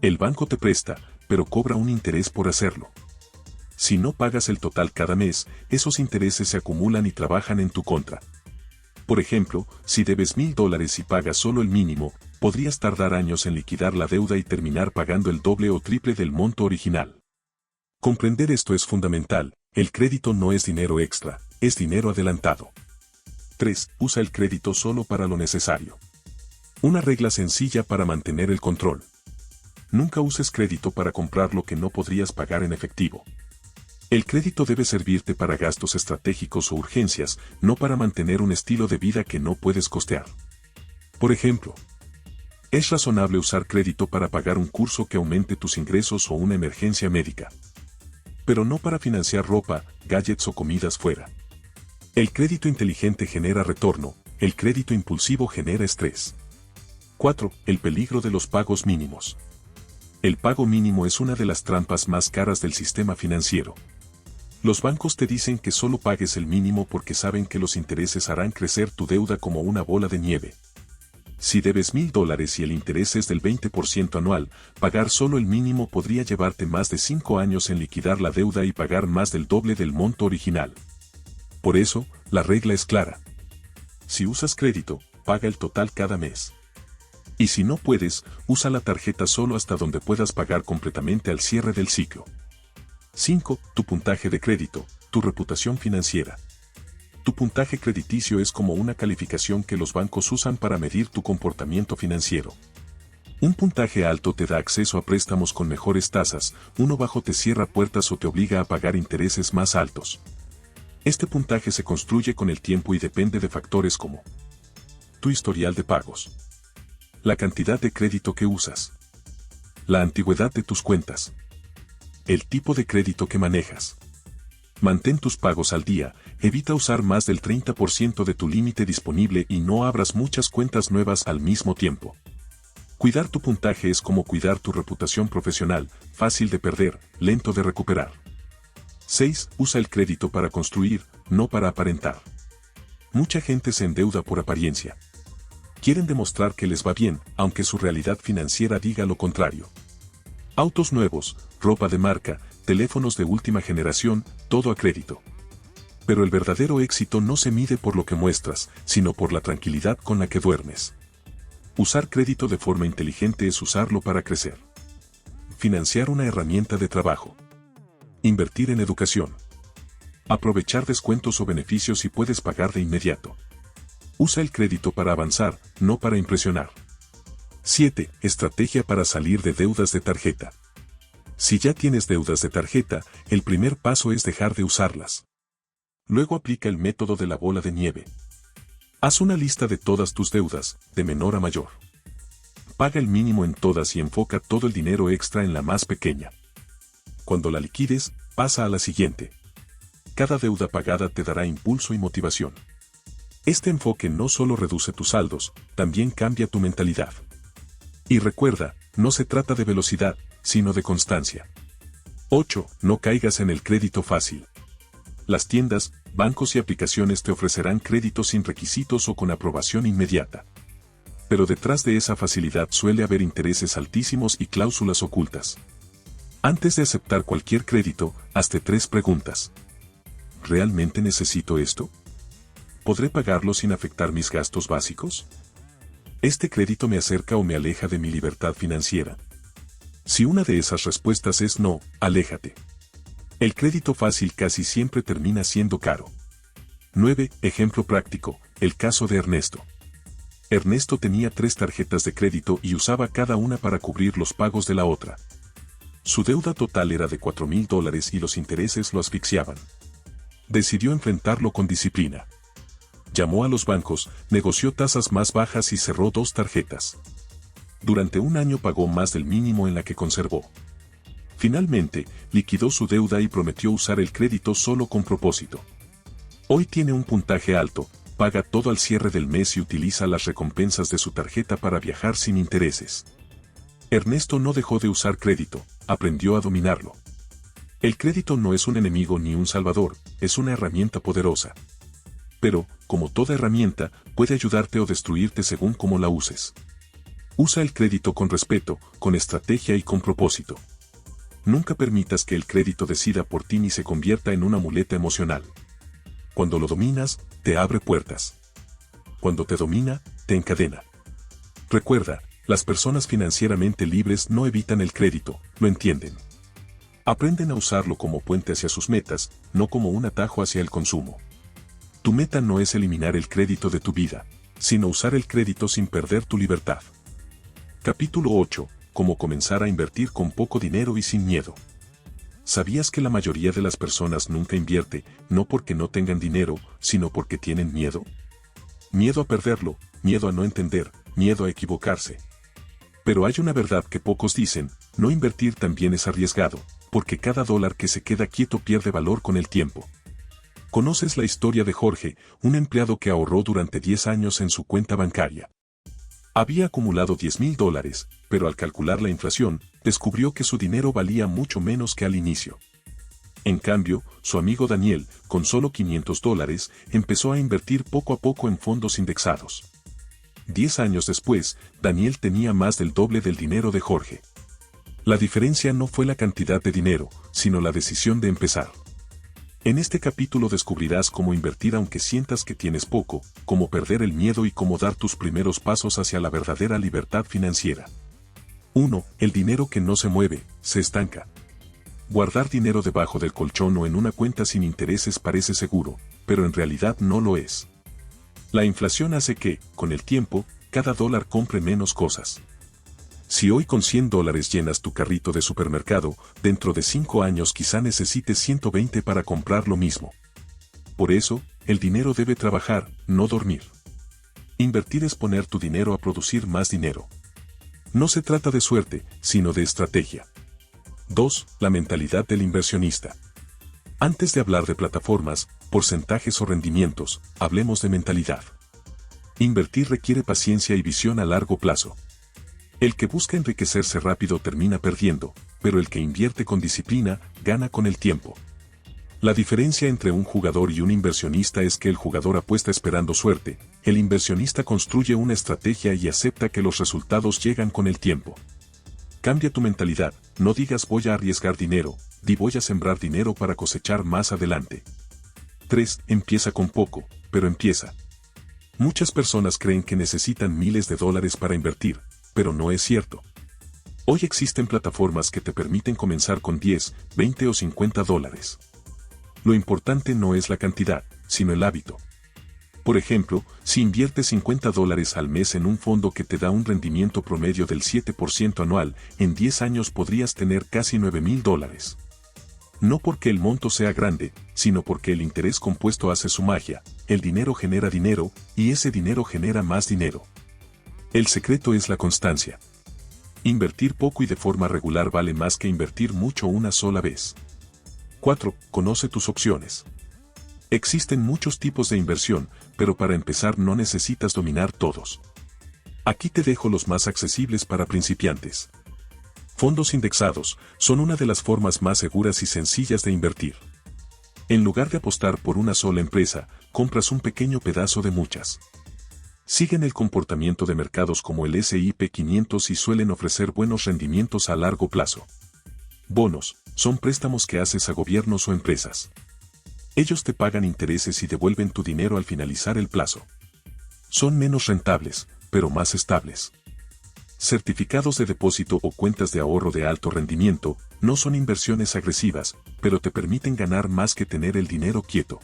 A: El banco te presta, pero cobra un interés por hacerlo. Si no pagas el total cada mes, esos intereses se acumulan y trabajan en tu contra. Por ejemplo, si debes $1,000 y pagas solo el mínimo, podrías tardar años en liquidar la deuda y terminar pagando el doble o triple del monto original. Comprender esto es fundamental: el crédito no es dinero extra, es dinero adelantado. 3. Usa el crédito solo para lo necesario. Una regla sencilla para mantener el control. Nunca uses crédito para comprar lo que no podrías pagar en efectivo. El crédito debe servirte para gastos estratégicos o urgencias, no para mantener un estilo de vida que no puedes costear. Por ejemplo, es razonable usar crédito para pagar un curso que aumente tus ingresos o una emergencia médica. Pero no para financiar ropa, gadgets o comidas fuera. El crédito inteligente genera retorno, el crédito impulsivo genera estrés. 4. El peligro de los pagos mínimos. El pago mínimo es una de las trampas más caras del sistema financiero. Los bancos te dicen que solo pagues el mínimo porque saben que los intereses harán crecer tu deuda como una bola de nieve. Si debes $1,000 y el interés es del 20% anual, pagar solo el mínimo podría llevarte más de 5 años en liquidar la deuda y pagar más del doble del monto original. Por eso, la regla es clara. Si usas crédito, paga el total cada mes. Y si no puedes, usa la tarjeta solo hasta donde puedas pagar completamente al cierre del ciclo. 5. Tu puntaje de crédito, tu reputación financiera. Tu puntaje crediticio es como una calificación que los bancos usan para medir tu comportamiento financiero. Un puntaje alto te da acceso a préstamos con mejores tasas, uno bajo te cierra puertas o te obliga a pagar intereses más altos. Este puntaje se construye con el tiempo y depende de factores como tu historial de pagos, la cantidad de crédito que usas, la antigüedad de tus cuentas, el tipo de crédito que manejas. Mantén tus pagos al día, evita usar más del 30% de tu límite disponible y no abras muchas cuentas nuevas al mismo tiempo. Cuidar tu puntaje es como cuidar tu reputación profesional, fácil de perder, lento de recuperar. 6. Usa el crédito para construir, no para aparentar. Mucha gente se endeuda por apariencia. Quieren demostrar que les va bien, aunque su realidad financiera diga lo contrario. Autos nuevos, ropa de marca, teléfonos de última generación, todo a crédito. Pero el verdadero éxito no se mide por lo que muestras, sino por la tranquilidad con la que duermes. Usar crédito de forma inteligente es usarlo para crecer. Financiar una herramienta de trabajo. Invertir en educación. Aprovechar descuentos o beneficios si puedes pagar de inmediato. Usa el crédito para avanzar, no para impresionar. 7. Estrategia para salir de deudas de tarjeta. Si ya tienes deudas de tarjeta, el primer paso es dejar de usarlas. Luego aplica el método de la bola de nieve. Haz una lista de todas tus deudas, de menor a mayor. Paga el mínimo en todas y enfoca todo el dinero extra en la más pequeña. Cuando la liquides, pasa a la siguiente. Cada deuda pagada te dará impulso y motivación. Este enfoque no solo reduce tus saldos, también cambia tu mentalidad. Y recuerda, no se trata de velocidad, sino de constancia. 8. No caigas en el crédito fácil. Las tiendas, bancos y aplicaciones te ofrecerán créditos sin requisitos o con aprobación inmediata. Pero detrás de esa facilidad suele haber intereses altísimos y cláusulas ocultas. Antes de aceptar cualquier crédito, hazte 3 preguntas. ¿Realmente necesito esto? ¿Podré pagarlo sin afectar mis gastos básicos? ¿Este crédito me acerca o me aleja de mi libertad financiera? Si una de esas respuestas es no, aléjate. El crédito fácil casi siempre termina siendo caro. 9. Ejemplo práctico, el caso de Ernesto. Ernesto tenía 3 tarjetas de crédito y usaba cada una para cubrir los pagos de la otra. Su deuda total era de $4,000 y los intereses lo asfixiaban. Decidió enfrentarlo con disciplina. Llamó a los bancos, negoció tasas más bajas y cerró 2 tarjetas. Durante un año pagó más del mínimo en la que conservó. Finalmente, liquidó su deuda y prometió usar el crédito solo con propósito. Hoy tiene un puntaje alto, paga todo al cierre del mes y utiliza las recompensas de su tarjeta para viajar sin intereses. Ernesto no dejó de usar crédito, aprendió a dominarlo. El crédito no es un enemigo ni un salvador, es una herramienta poderosa. Pero, como toda herramienta, puede ayudarte o destruirte según cómo la uses. Usa el crédito con respeto, con estrategia y con propósito. Nunca permitas que el crédito decida por ti ni se convierta en una muleta emocional. Cuando lo dominas, te abre puertas. Cuando te domina, te encadena. Recuerda, las personas financieramente libres no evitan el crédito, lo entienden. Aprenden a usarlo como puente hacia sus metas, no como un atajo hacia el consumo. Tu meta no es eliminar el crédito de tu vida, sino usar el crédito sin perder tu libertad. Capítulo 8. Cómo comenzar a invertir con poco dinero y sin miedo. ¿Sabías que la mayoría de las personas nunca invierte, no porque no tengan dinero, sino porque tienen miedo? Miedo a perderlo, miedo a no entender, miedo a equivocarse. Pero hay una verdad que pocos dicen, no invertir también es arriesgado, porque cada dólar que se queda quieto pierde valor con el tiempo. ¿Conoces la historia de Jorge, un empleado que ahorró durante 10 años en su cuenta bancaria? Había acumulado $10,000, pero al calcular la inflación, descubrió que su dinero valía mucho menos que al inicio. En cambio, su amigo Daniel, con solo $500, empezó a invertir poco a poco en fondos indexados. 10 años después, Daniel tenía más del doble del dinero de Jorge. La diferencia no fue la cantidad de dinero, sino la decisión de empezar. En este capítulo descubrirás cómo invertir aunque sientas que tienes poco, cómo perder el miedo y cómo dar tus primeros pasos hacia la verdadera libertad financiera. 1. El dinero que no se mueve, se estanca. Guardar dinero debajo del colchón o en una cuenta sin intereses parece seguro, pero en realidad no lo es. La inflación hace que, con el tiempo, cada dólar compre menos cosas. Si hoy con $100 llenas tu carrito de supermercado, dentro de 5 años quizá necesites 120 para comprar lo mismo. Por eso, el dinero debe trabajar, no dormir. Invertir es poner tu dinero a producir más dinero. No se trata de suerte, sino de estrategia. 2. La mentalidad del inversionista. Antes de hablar de plataformas, porcentajes o rendimientos, hablemos de mentalidad. Invertir requiere paciencia y visión a largo plazo. El que busca enriquecerse rápido termina perdiendo, pero el que invierte con disciplina, gana con el tiempo. La diferencia entre un jugador y un inversionista es que el jugador apuesta esperando suerte, el inversionista construye una estrategia y acepta que los resultados llegan con el tiempo. Cambia tu mentalidad, no digas voy a arriesgar dinero, di voy a sembrar dinero para cosechar más adelante. 3. Empieza con poco, pero empieza. Muchas personas creen que necesitan miles de dólares para invertir, pero no es cierto. Hoy existen plataformas que te permiten comenzar con 10, 20 o 50 dólares. Lo importante no es la cantidad, sino el hábito. Por ejemplo, si inviertes 50 dólares al mes en un fondo que te da un rendimiento promedio del 7% anual, en 10 años podrías tener casi $9,000. No porque el monto sea grande, sino porque el interés compuesto hace su magia, el dinero genera dinero, y ese dinero genera más dinero. El secreto es la constancia. Invertir poco y de forma regular vale más que invertir mucho una sola vez. 4. Conoce tus opciones. Existen muchos tipos de inversión, pero para empezar no necesitas dominar todos. Aquí te dejo los más accesibles para principiantes. Fondos indexados son una de las formas más seguras y sencillas de invertir. En lugar de apostar por una sola empresa, compras un pequeño pedazo de muchas. Siguen el comportamiento de mercados como el S&P 500 y suelen ofrecer buenos rendimientos a largo plazo. Bonos son préstamos que haces a gobiernos o empresas. Ellos te pagan intereses y devuelven tu dinero al finalizar el plazo. Son menos rentables, pero más estables. Certificados de depósito o cuentas de ahorro de alto rendimiento no son inversiones agresivas, pero te permiten ganar más que tener el dinero quieto.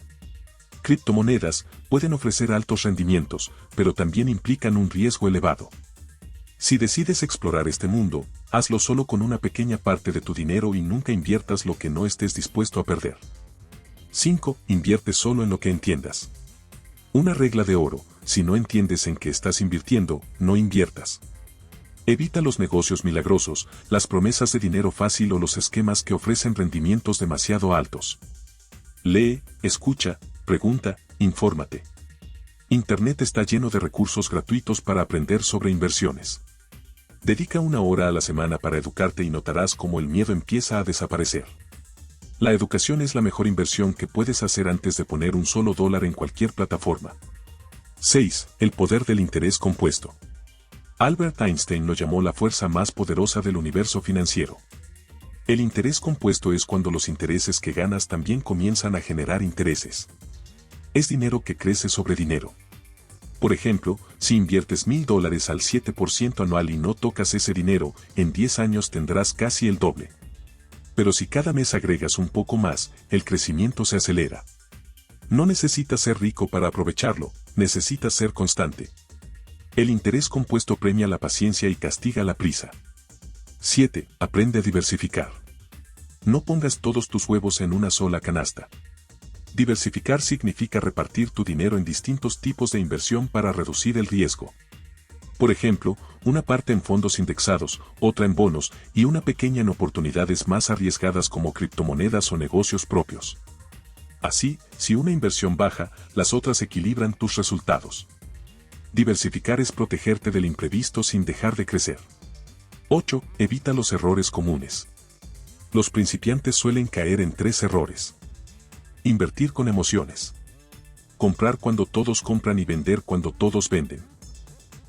A: Criptomonedas pueden ofrecer altos rendimientos, pero también implican un riesgo elevado. Si decides explorar este mundo, hazlo solo con una pequeña parte de tu dinero y nunca inviertas lo que no estés dispuesto a perder. 5. Invierte solo en lo que entiendas. Una regla de oro: si no entiendes en qué estás invirtiendo, no inviertas. Evita los negocios milagrosos, las promesas de dinero fácil o los esquemas que ofrecen rendimientos demasiado altos. Lee, escucha, pregunta, infórmate. Internet está lleno de recursos gratuitos para aprender sobre inversiones. Dedica una hora a la semana para educarte y notarás cómo el miedo empieza a desaparecer. La educación es la mejor inversión que puedes hacer antes de poner un solo dólar en cualquier plataforma. 6. El poder del interés compuesto. Albert Einstein lo llamó la fuerza más poderosa del universo financiero. El interés compuesto es cuando los intereses que ganas también comienzan a generar intereses. Es dinero que crece sobre dinero. Por ejemplo, si inviertes $1,000 al 7% anual y no tocas ese dinero, en 10 años tendrás casi el doble. Pero si cada mes agregas un poco más, el crecimiento se acelera. No necesitas ser rico para aprovecharlo, necesitas ser constante. El interés compuesto premia la paciencia y castiga la prisa. 7. Aprende a diversificar. No pongas todos tus huevos en una sola canasta. Diversificar significa repartir tu dinero en distintos tipos de inversión para reducir el riesgo. Por ejemplo, una parte en fondos indexados, otra en bonos y una pequeña en oportunidades más arriesgadas como criptomonedas o negocios propios. Así, si una inversión baja, las otras equilibran tus resultados. Diversificar es protegerte del imprevisto sin dejar de crecer. 8. Evita los errores comunes. Los principiantes suelen caer en 3 errores. Invertir con emociones. Comprar cuando todos compran y vender cuando todos venden.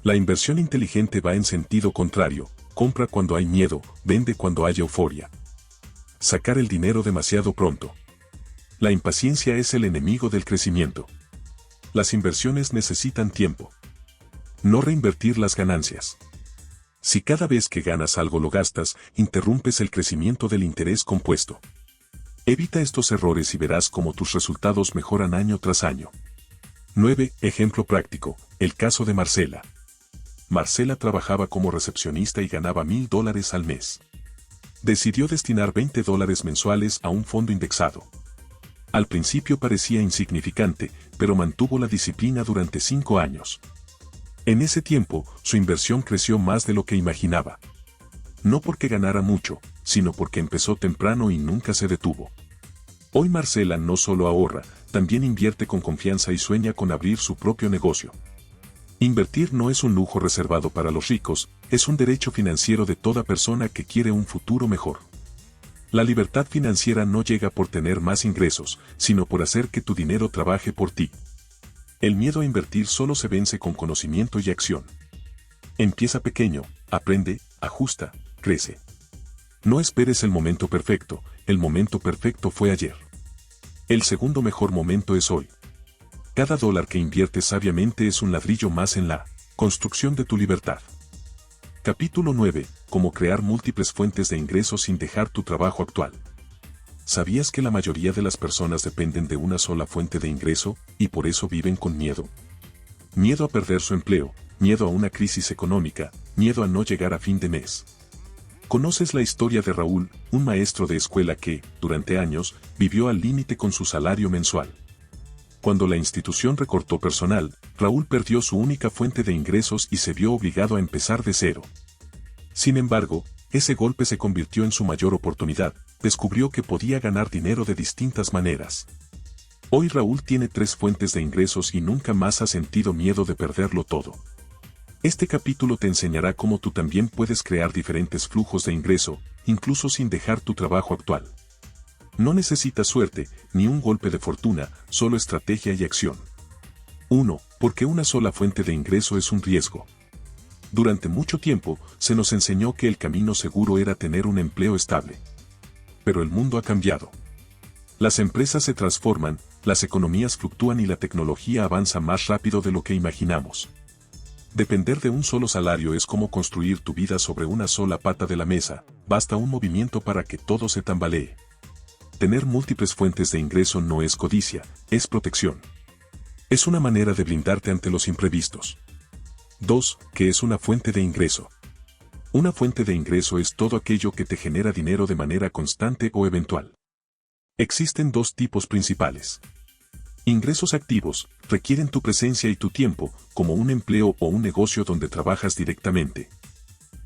A: La inversión inteligente va en sentido contrario: compra cuando hay miedo, vende cuando hay euforia. Sacar el dinero demasiado pronto. La impaciencia es el enemigo del crecimiento. Las inversiones necesitan tiempo. No reinvertir las ganancias. Si cada vez que ganas algo lo gastas, interrumpes el crecimiento del interés compuesto. Evita estos errores y verás cómo tus resultados mejoran año tras año. 9. Ejemplo práctico: el caso de Marcela. Marcela trabajaba como recepcionista y ganaba $1,000 al mes. Decidió destinar $20 mensuales a un fondo indexado. Al principio parecía insignificante, pero mantuvo la disciplina durante 5 años. En ese tiempo, su inversión creció más de lo que imaginaba. No porque ganara mucho, sino porque empezó temprano y nunca se detuvo. Hoy Marcela no solo ahorra, también invierte con confianza y sueña con abrir su propio negocio. Invertir no es un lujo reservado para los ricos, es un derecho financiero de toda persona que quiere un futuro mejor. La libertad financiera no llega por tener más ingresos, sino por hacer que tu dinero trabaje por ti. El miedo a invertir solo se vence con conocimiento y acción. Empieza pequeño, aprende, ajusta, crece. No esperes el momento perfecto fue ayer. El segundo mejor momento es hoy. Cada dólar que inviertes sabiamente es un ladrillo más en la construcción de tu libertad. Capítulo 9. Cómo crear múltiples fuentes de ingresos sin dejar tu trabajo actual. ¿Sabías que la mayoría de las personas dependen de una sola fuente de ingreso, y por eso viven con miedo? Miedo a perder su empleo, miedo a una crisis económica, miedo a no llegar a fin de mes. ¿Conoces la historia de Raúl, un maestro de escuela que, durante años, vivió al límite con su salario mensual? Cuando la institución recortó personal, Raúl perdió su única fuente de ingresos y se vio obligado a empezar de cero. Sin embargo, ese golpe se convirtió en su mayor oportunidad, descubrió que podía ganar dinero de distintas maneras. Hoy Raúl tiene 3 fuentes de ingresos y nunca más ha sentido miedo de perderlo todo. Este capítulo te enseñará cómo tú también puedes crear diferentes flujos de ingreso, incluso sin dejar tu trabajo actual. No necesitas suerte, ni un golpe de fortuna, solo estrategia y acción. 1. Porque una sola fuente de ingreso es un riesgo. Durante mucho tiempo, se nos enseñó que el camino seguro era tener un empleo estable. Pero el mundo ha cambiado. Las empresas se transforman, las economías fluctúan y la tecnología avanza más rápido de lo que imaginamos. Depender de un solo salario es como construir tu vida sobre una sola pata de la mesa, basta un movimiento para que todo se tambalee. Tener múltiples fuentes de ingreso no es codicia, es protección. Es una manera de blindarte ante los imprevistos. 2. ¿Qué es una fuente de ingreso? Una fuente de ingreso es todo aquello que te genera dinero de manera constante o eventual. Existen 2 tipos principales. Ingresos activos, requieren tu presencia y tu tiempo, como un empleo o un negocio donde trabajas directamente.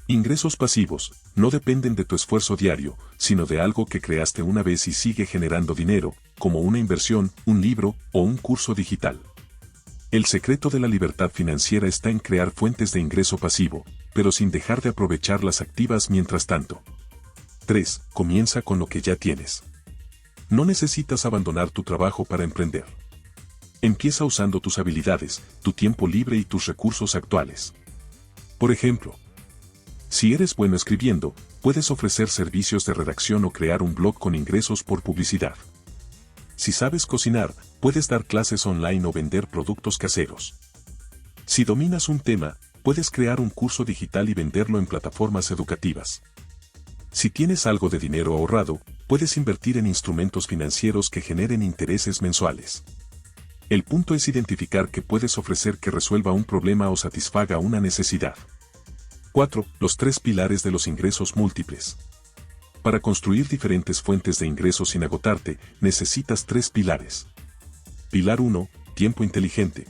A: Ingresos pasivos, no dependen de tu esfuerzo diario, sino de algo que creaste una vez y sigue generando dinero, como una inversión, un libro o un curso digital. El secreto de la libertad financiera está en crear fuentes de ingreso pasivo, pero sin dejar de aprovechar las activas mientras tanto. 3. Comienza con lo que ya tienes. No necesitas abandonar tu trabajo para emprender. Empieza usando tus habilidades, tu tiempo libre y tus recursos actuales. Por ejemplo, si eres bueno escribiendo, puedes ofrecer servicios de redacción o crear un blog con ingresos por publicidad. Si sabes cocinar, puedes dar clases online o vender productos caseros. Si dominas un tema, puedes crear un curso digital y venderlo en plataformas educativas. Si tienes algo de dinero ahorrado, puedes invertir en instrumentos financieros que generen intereses mensuales. El punto es identificar qué puedes ofrecer que resuelva un problema o satisfaga una necesidad. 4. Los 3 pilares de los ingresos múltiples. Para construir diferentes fuentes de ingresos sin agotarte, necesitas 3 pilares. Pilar 1. Tiempo inteligente.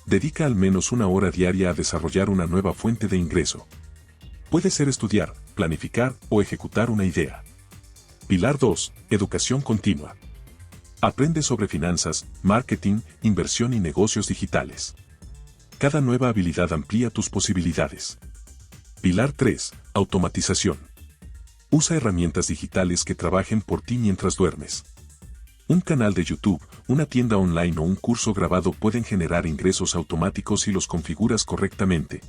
A: Dedica al menos 1 hora diaria a desarrollar una nueva fuente de ingreso. Puede ser estudiar, planificar o ejecutar una idea. Pilar 2. Educación continua. Aprende sobre finanzas, marketing, inversión y negocios digitales. Cada nueva habilidad amplía tus posibilidades. Pilar 3. Automatización. Usa herramientas digitales que trabajen por ti mientras duermes. Un canal de YouTube, una tienda online o un curso grabado pueden generar ingresos automáticos si los configuras correctamente.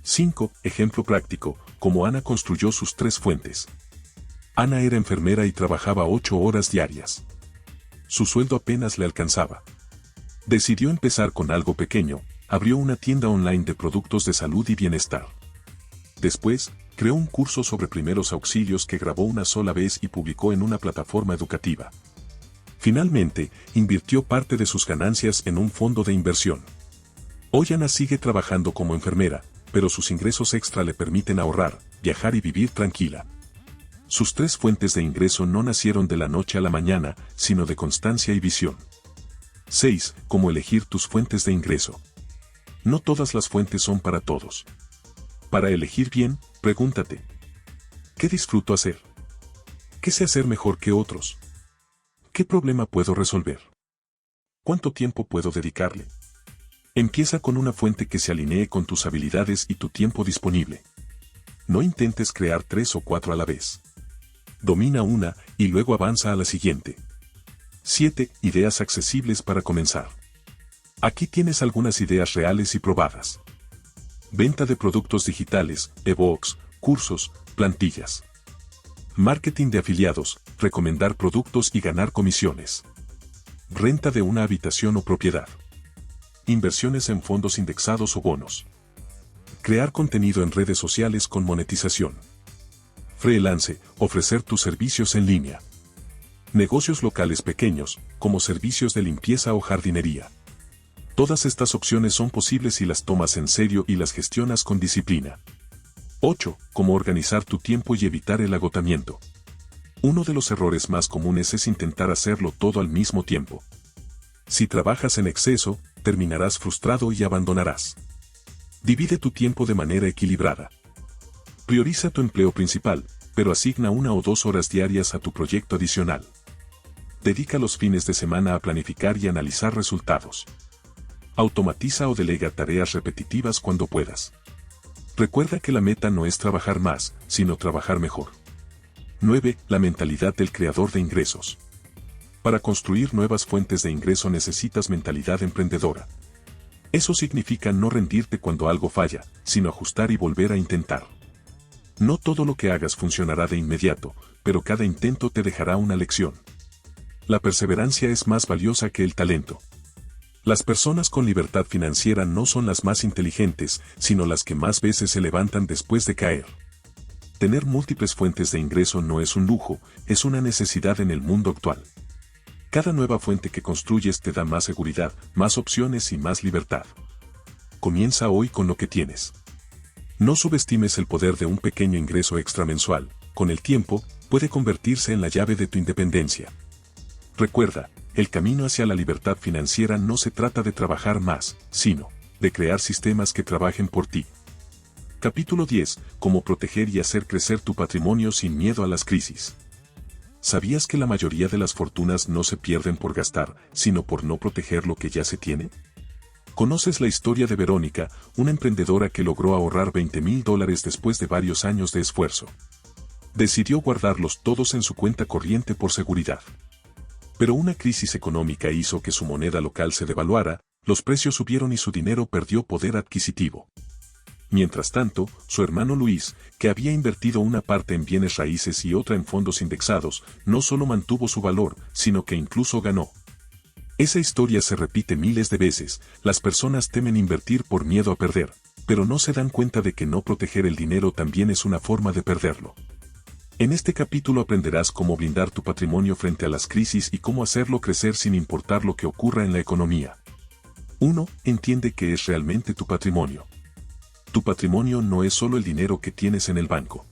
A: 5. Ejemplo práctico, cómo Ana construyó sus 3 fuentes. Ana era enfermera y trabajaba 8 horas diarias. Su sueldo apenas le alcanzaba. Decidió empezar con algo pequeño, abrió una tienda online de productos de salud y bienestar. Después, creó un curso sobre primeros auxilios que grabó una sola vez y publicó en una plataforma educativa. Finalmente, invirtió parte de sus ganancias en un fondo de inversión. Hoy Ana sigue trabajando como enfermera, pero sus ingresos extra le permiten ahorrar, viajar y vivir tranquila. Sus 3 fuentes de ingreso no nacieron de la noche a la mañana, sino de constancia y visión. 6. Cómo elegir tus fuentes de ingreso. No todas las fuentes son para todos. Para elegir bien, pregúntate: ¿qué disfruto hacer? ¿Qué sé hacer mejor que otros? ¿Qué problema puedo resolver? ¿Cuánto tiempo puedo dedicarle? Empieza con una fuente que se alinee con tus habilidades y tu tiempo disponible. No intentes crear 3 o 4 a la vez. Domina una y luego avanza a la siguiente. 7. Ideas accesibles para comenzar. Aquí tienes algunas ideas reales y probadas. Venta de productos digitales, ebooks, cursos, plantillas. Marketing de afiliados, recomendar productos y ganar comisiones. Renta de una habitación o propiedad. Inversiones en fondos indexados o bonos. Crear contenido en redes sociales con monetización. Freelance, ofrecer tus servicios en línea. Negocios locales pequeños, como servicios de limpieza o jardinería. Todas estas opciones son posibles si las tomas en serio y las gestionas con disciplina. 8. Cómo organizar tu tiempo y evitar el agotamiento. Uno de los errores más comunes es intentar hacerlo todo al mismo tiempo. Si trabajas en exceso, terminarás frustrado y abandonarás. Divide tu tiempo de manera equilibrada. Prioriza tu empleo principal, pero asigna 1 o 2 horas diarias a tu proyecto adicional. Dedica los fines de semana a planificar y analizar resultados. Automatiza o delega tareas repetitivas cuando puedas. Recuerda que la meta no es trabajar más, sino trabajar mejor. 9. La mentalidad del creador de ingresos. Para construir nuevas fuentes de ingreso necesitas mentalidad emprendedora. Eso significa no rendirte cuando algo falla, sino ajustar y volver a intentar. No todo lo que hagas funcionará de inmediato, pero cada intento te dejará una lección. La perseverancia es más valiosa que el talento. Las personas con libertad financiera no son las más inteligentes, sino las que más veces se levantan después de caer. Tener múltiples fuentes de ingreso no es un lujo, es una necesidad en el mundo actual. Cada nueva fuente que construyes te da más seguridad, más opciones y más libertad. Comienza hoy con lo que tienes. No subestimes el poder de un pequeño ingreso extra mensual. Con el tiempo, puede convertirse en la llave de tu independencia. Recuerda, el camino hacia la libertad financiera no se trata de trabajar más, sino de crear sistemas que trabajen por ti. Capítulo 10. Cómo proteger y hacer crecer tu patrimonio sin miedo a las crisis. ¿Sabías que la mayoría de las fortunas no se pierden por gastar, sino por no proteger lo que ya se tiene? ¿Conoces la historia de Verónica, una emprendedora que logró ahorrar $20,000 después de varios años de esfuerzo? Decidió guardarlos todos en su cuenta corriente por seguridad. Pero una crisis económica hizo que su moneda local se devaluara, los precios subieron y su dinero perdió poder adquisitivo. Mientras tanto, su hermano Luis, que había invertido una parte en bienes raíces y otra en fondos indexados, no solo mantuvo su valor, sino que incluso ganó. Esa historia se repite miles de veces. Las personas temen invertir por miedo a perder, pero no se dan cuenta de que no proteger el dinero también es una forma de perderlo. En este capítulo aprenderás cómo blindar tu patrimonio frente a las crisis y cómo hacerlo crecer sin importar lo que ocurra en la economía. 1. Entiende qué es realmente tu patrimonio. Tu patrimonio no es solo el dinero que tienes en el banco.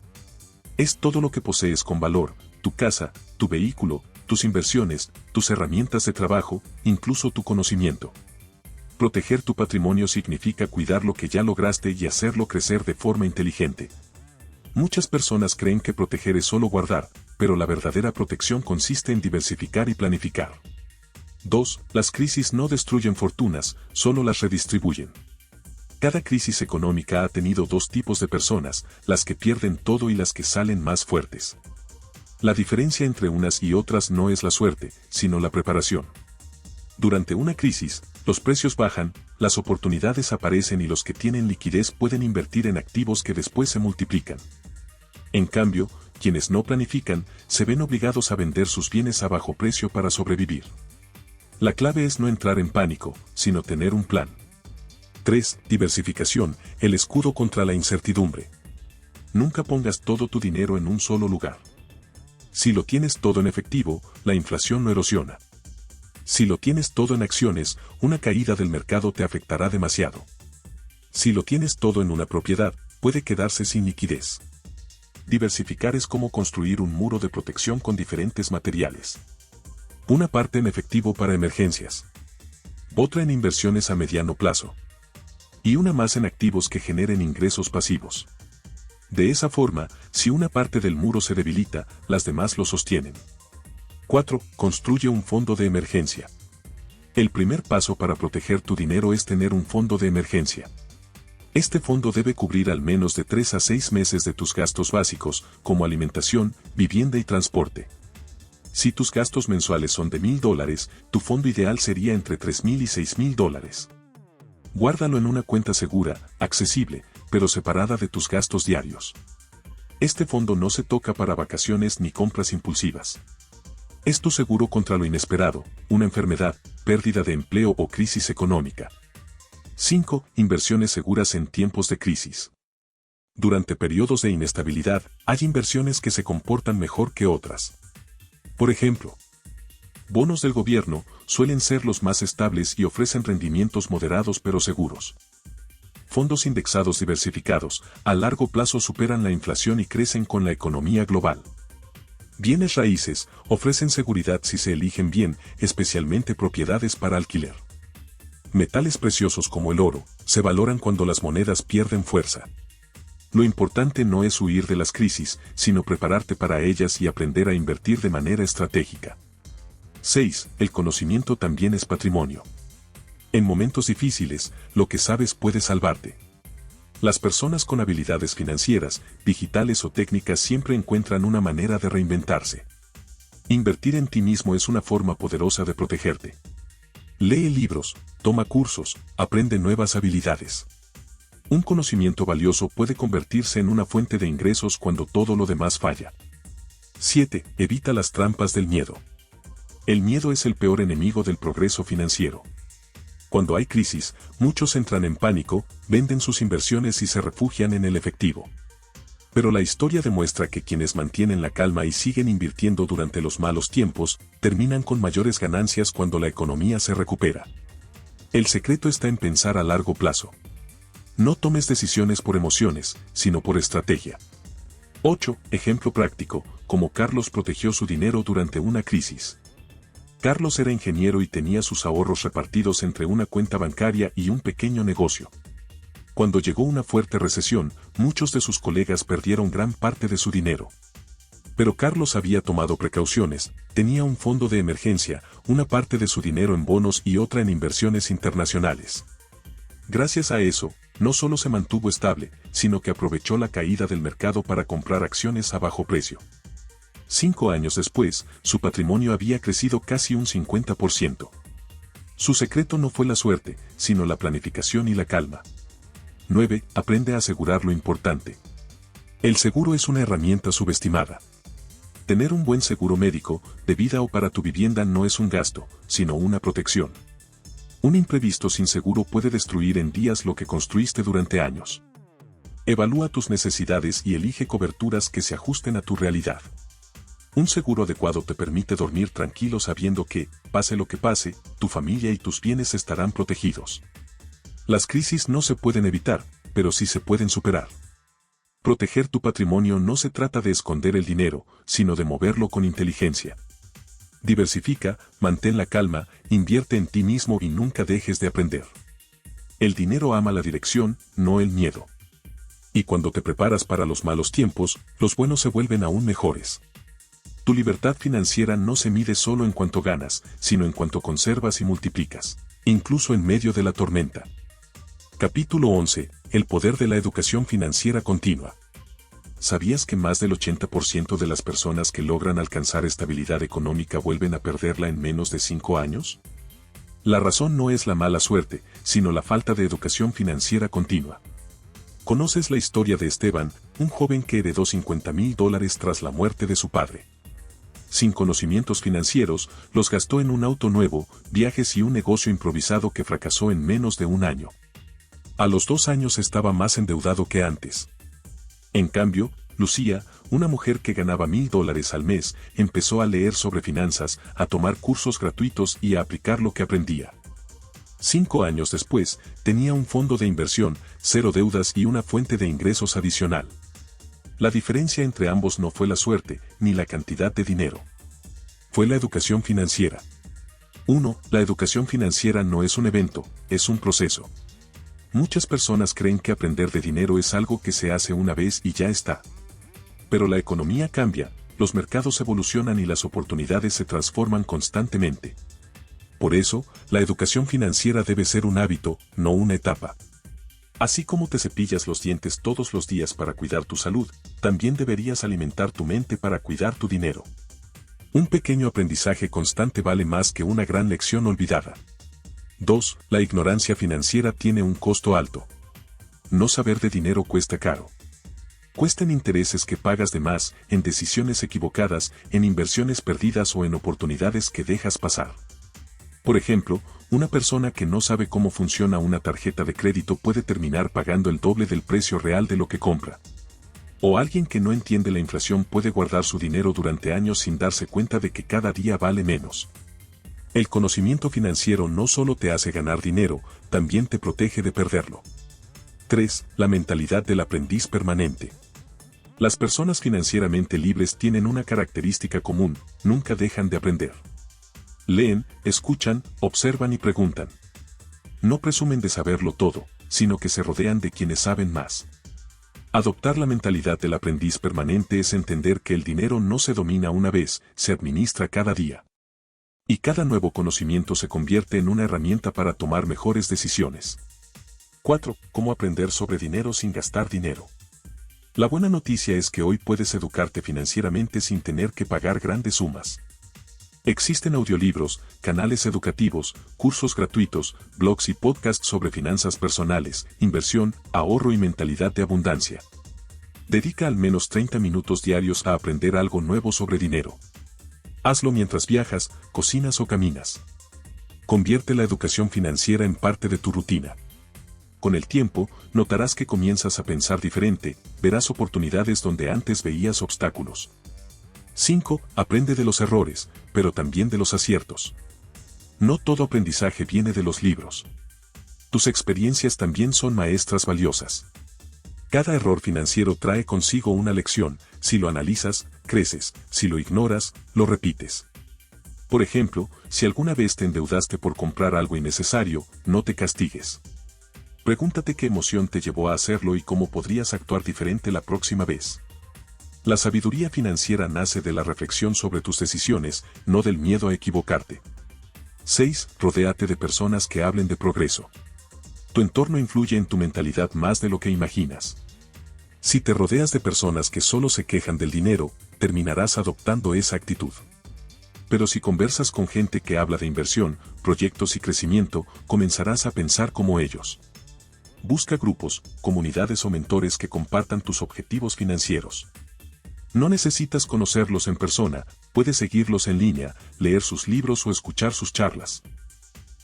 A: Es todo lo que posees con valor, tu casa, tu vehículo, tus inversiones, tus herramientas de trabajo, incluso tu conocimiento. Proteger tu patrimonio significa cuidar lo que ya lograste y hacerlo crecer de forma inteligente. Muchas personas creen que proteger es solo guardar, pero la verdadera protección consiste en diversificar y planificar. 2. Las crisis no destruyen fortunas, solo las redistribuyen. Cada crisis económica ha tenido 2 tipos de personas, las que pierden todo y las que salen más fuertes. La diferencia entre unas y otras no es la suerte, sino la preparación. Durante una crisis, los precios bajan, las oportunidades aparecen y los que tienen liquidez pueden invertir en activos que después se multiplican. En cambio, quienes no planifican, se ven obligados a vender sus bienes a bajo precio para sobrevivir. La clave es no entrar en pánico, sino tener un plan. 3. Diversificación, el escudo contra la incertidumbre. Nunca pongas todo tu dinero en un solo lugar. Si lo tienes todo en efectivo, la inflación no erosiona. Si lo tienes todo en acciones, una caída del mercado te afectará demasiado. Si lo tienes todo en una propiedad, puede quedarse sin liquidez. Diversificar es como construir un muro de protección con diferentes materiales. Una parte en efectivo para emergencias. Otra en inversiones a mediano plazo. Y una más en activos que generen ingresos pasivos. De esa forma, si una parte del muro se debilita, las demás lo sostienen. 4. Construye un fondo de emergencia. El primer paso para proteger tu dinero es tener un fondo de emergencia. Este fondo debe cubrir al menos de 3 a 6 meses de tus gastos básicos, como alimentación, vivienda y transporte. Si tus gastos mensuales son de $1,000, tu fondo ideal sería entre $3,000 y $6,000. Guárdalo en una cuenta segura, accesible, pero separada de tus gastos diarios. Este fondo no se toca para vacaciones ni compras impulsivas. Es tu seguro contra lo inesperado, una enfermedad, pérdida de empleo o crisis económica. 5. Inversiones seguras en tiempos de crisis. Durante periodos de inestabilidad, hay inversiones que se comportan mejor que otras. Por ejemplo, bonos del gobierno suelen ser los más estables y ofrecen rendimientos moderados pero seguros. Fondos indexados diversificados, a largo plazo superan la inflación y crecen con la economía global. Bienes raíces ofrecen seguridad si se eligen bien, especialmente propiedades para alquiler. Metales preciosos como el oro se valoran cuando las monedas pierden fuerza. Lo importante no es huir de las crisis, sino prepararte para ellas y aprender a invertir de manera estratégica. 6. El conocimiento también es patrimonio. En momentos difíciles, lo que sabes puede salvarte. Las personas con habilidades financieras, digitales o técnicas siempre encuentran una manera de reinventarse. Invertir en ti mismo es una forma poderosa de protegerte. Lee libros, toma cursos, aprende nuevas habilidades. Un conocimiento valioso puede convertirse en una fuente de ingresos cuando todo lo demás falla. 7. Evita las trampas del miedo. El miedo es el peor enemigo del progreso financiero. Cuando hay crisis, muchos entran en pánico, venden sus inversiones y se refugian en el efectivo. Pero la historia demuestra que quienes mantienen la calma y siguen invirtiendo durante los malos tiempos, terminan con mayores ganancias cuando la economía se recupera. El secreto está en pensar a largo plazo. No tomes decisiones por emociones, sino por estrategia. 8. Ejemplo práctico, cómo Carlos protegió su dinero durante una crisis. Carlos era ingeniero y tenía sus ahorros repartidos entre una cuenta bancaria y un pequeño negocio. Cuando llegó una fuerte recesión, muchos de sus colegas perdieron gran parte de su dinero. Pero Carlos había tomado precauciones, tenía un fondo de emergencia, una parte de su dinero en bonos y otra en inversiones internacionales. Gracias a eso, no solo se mantuvo estable, sino que aprovechó la caída del mercado para comprar acciones a bajo precio. 5 años después, su patrimonio había crecido casi un 50%. Su secreto no fue la suerte, sino la planificación y la calma. 9. Aprende a asegurar lo importante. El seguro es una herramienta subestimada. Tener un buen seguro médico, de vida o para tu vivienda no es un gasto, sino una protección. Un imprevisto sin seguro puede destruir en días lo que construiste durante años. Evalúa tus necesidades y elige coberturas que se ajusten a tu realidad. Un seguro adecuado te permite dormir tranquilo sabiendo que, pase lo que pase, tu familia y tus bienes estarán protegidos. Las crisis no se pueden evitar, pero sí se pueden superar. Proteger tu patrimonio no se trata de esconder el dinero, sino de moverlo con inteligencia. Diversifica, mantén la calma, invierte en ti mismo y nunca dejes de aprender. El dinero ama la dirección, no el miedo. Y cuando te preparas para los malos tiempos, los buenos se vuelven aún mejores. Tu libertad financiera no se mide solo en cuanto ganas, sino en cuanto conservas y multiplicas, incluso en medio de la tormenta. Capítulo 11. El poder de la educación financiera continua. ¿Sabías que más del 80% de las personas que logran alcanzar estabilidad económica vuelven a perderla en menos de 5 años? La razón no es la mala suerte, sino la falta de educación financiera continua. ¿Conoces la historia de Esteban, un joven que heredó $50,000 tras la muerte de su padre? Sin conocimientos financieros, los gastó en un auto nuevo, viajes y un negocio improvisado que fracasó en menos de un año. A los 2 años estaba más endeudado que antes. En cambio, Lucía, una mujer que ganaba $1,000 al mes, empezó a leer sobre finanzas, a tomar cursos gratuitos y a aplicar lo que aprendía. 5 años después, tenía un fondo de inversión, 0 deudas y una fuente de ingresos adicional. La diferencia entre ambos no fue la suerte, ni la cantidad de dinero. Fue la educación financiera. 1. La educación financiera no es un evento, es un proceso. Muchas personas creen que aprender de dinero es algo que se hace una vez y ya está. Pero la economía cambia, los mercados evolucionan y las oportunidades se transforman constantemente. Por eso, la educación financiera debe ser un hábito, no una etapa. Así como te cepillas los dientes todos los días para cuidar tu salud, también deberías alimentar tu mente para cuidar tu dinero. Un pequeño aprendizaje constante vale más que una gran lección olvidada. 2. La ignorancia financiera tiene un costo alto. No saber de dinero cuesta caro. Cuesta en intereses que pagas de más, en decisiones equivocadas, en inversiones perdidas o en oportunidades que dejas pasar. Por ejemplo, una persona que no sabe cómo funciona una tarjeta de crédito puede terminar pagando el doble del precio real de lo que compra. O alguien que no entiende la inflación puede guardar su dinero durante años sin darse cuenta de que cada día vale menos. El conocimiento financiero no solo te hace ganar dinero, también te protege de perderlo. 3. La mentalidad del aprendiz permanente. Las personas financieramente libres tienen una característica común: nunca dejan de aprender. Leen, escuchan, observan y preguntan. No presumen de saberlo todo, sino que se rodean de quienes saben más. Adoptar la mentalidad del aprendiz permanente es entender que el dinero no se domina una vez, se administra cada día. Y cada nuevo conocimiento se convierte en una herramienta para tomar mejores decisiones. 4. ¿Cómo aprender sobre dinero sin gastar dinero? La buena noticia es que hoy puedes educarte financieramente sin tener que pagar grandes sumas. Existen audiolibros, canales educativos, cursos gratuitos, blogs y podcasts sobre finanzas personales, inversión, ahorro y mentalidad de abundancia. Dedica al menos 30 minutos diarios a aprender algo nuevo sobre dinero. Hazlo mientras viajas, cocinas o caminas. Convierte la educación financiera en parte de tu rutina. Con el tiempo, notarás que comienzas a pensar diferente, verás oportunidades donde antes veías obstáculos. 5. Aprende de los errores, pero también de los aciertos. No todo aprendizaje viene de los libros. Tus experiencias también son maestras valiosas. Cada error financiero trae consigo una lección: si lo analizas, creces; si lo ignoras, lo repites. Por ejemplo, si alguna vez te endeudaste por comprar algo innecesario, no te castigues. Pregúntate qué emoción te llevó a hacerlo y cómo podrías actuar diferente la próxima vez. La sabiduría financiera nace de la reflexión sobre tus decisiones, no del miedo a equivocarte. 6. Rodéate de personas que hablen de progreso. Tu entorno influye en tu mentalidad más de lo que imaginas. Si te rodeas de personas que solo se quejan del dinero, terminarás adoptando esa actitud. Pero si conversas con gente que habla de inversión, proyectos y crecimiento, comenzarás a pensar como ellos. Busca grupos, comunidades o mentores que compartan tus objetivos financieros. No necesitas conocerlos en persona, puedes seguirlos en línea, leer sus libros o escuchar sus charlas.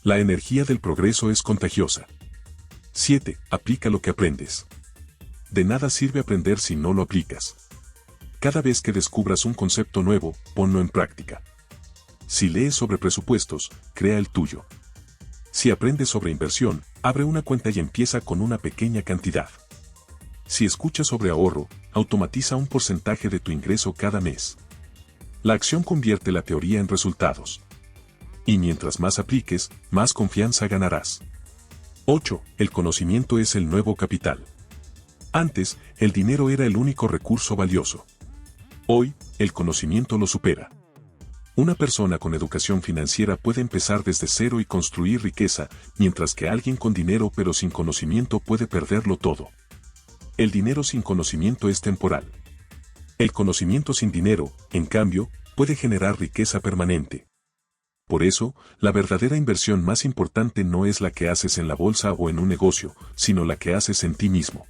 A: La energía del progreso es contagiosa. 7. Aplica lo que aprendes. De nada sirve aprender si no lo aplicas. Cada vez que descubras un concepto nuevo, ponlo en práctica. Si lees sobre presupuestos, crea el tuyo. Si aprendes sobre inversión, abre una cuenta y empieza con una pequeña cantidad. Si escuchas sobre ahorro, automatiza un porcentaje de tu ingreso cada mes. La acción convierte la teoría en resultados. Y mientras más apliques, más confianza ganarás. 8. El conocimiento es el nuevo capital. Antes, el dinero era el único recurso valioso. Hoy, el conocimiento lo supera. Una persona con educación financiera puede empezar desde cero y construir riqueza, mientras que alguien con dinero pero sin conocimiento puede perderlo todo. El dinero sin conocimiento es temporal. El conocimiento sin dinero, en cambio, puede generar riqueza permanente. Por eso, la verdadera inversión más importante no es la que haces en la bolsa o en un negocio, sino la que haces en ti mismo.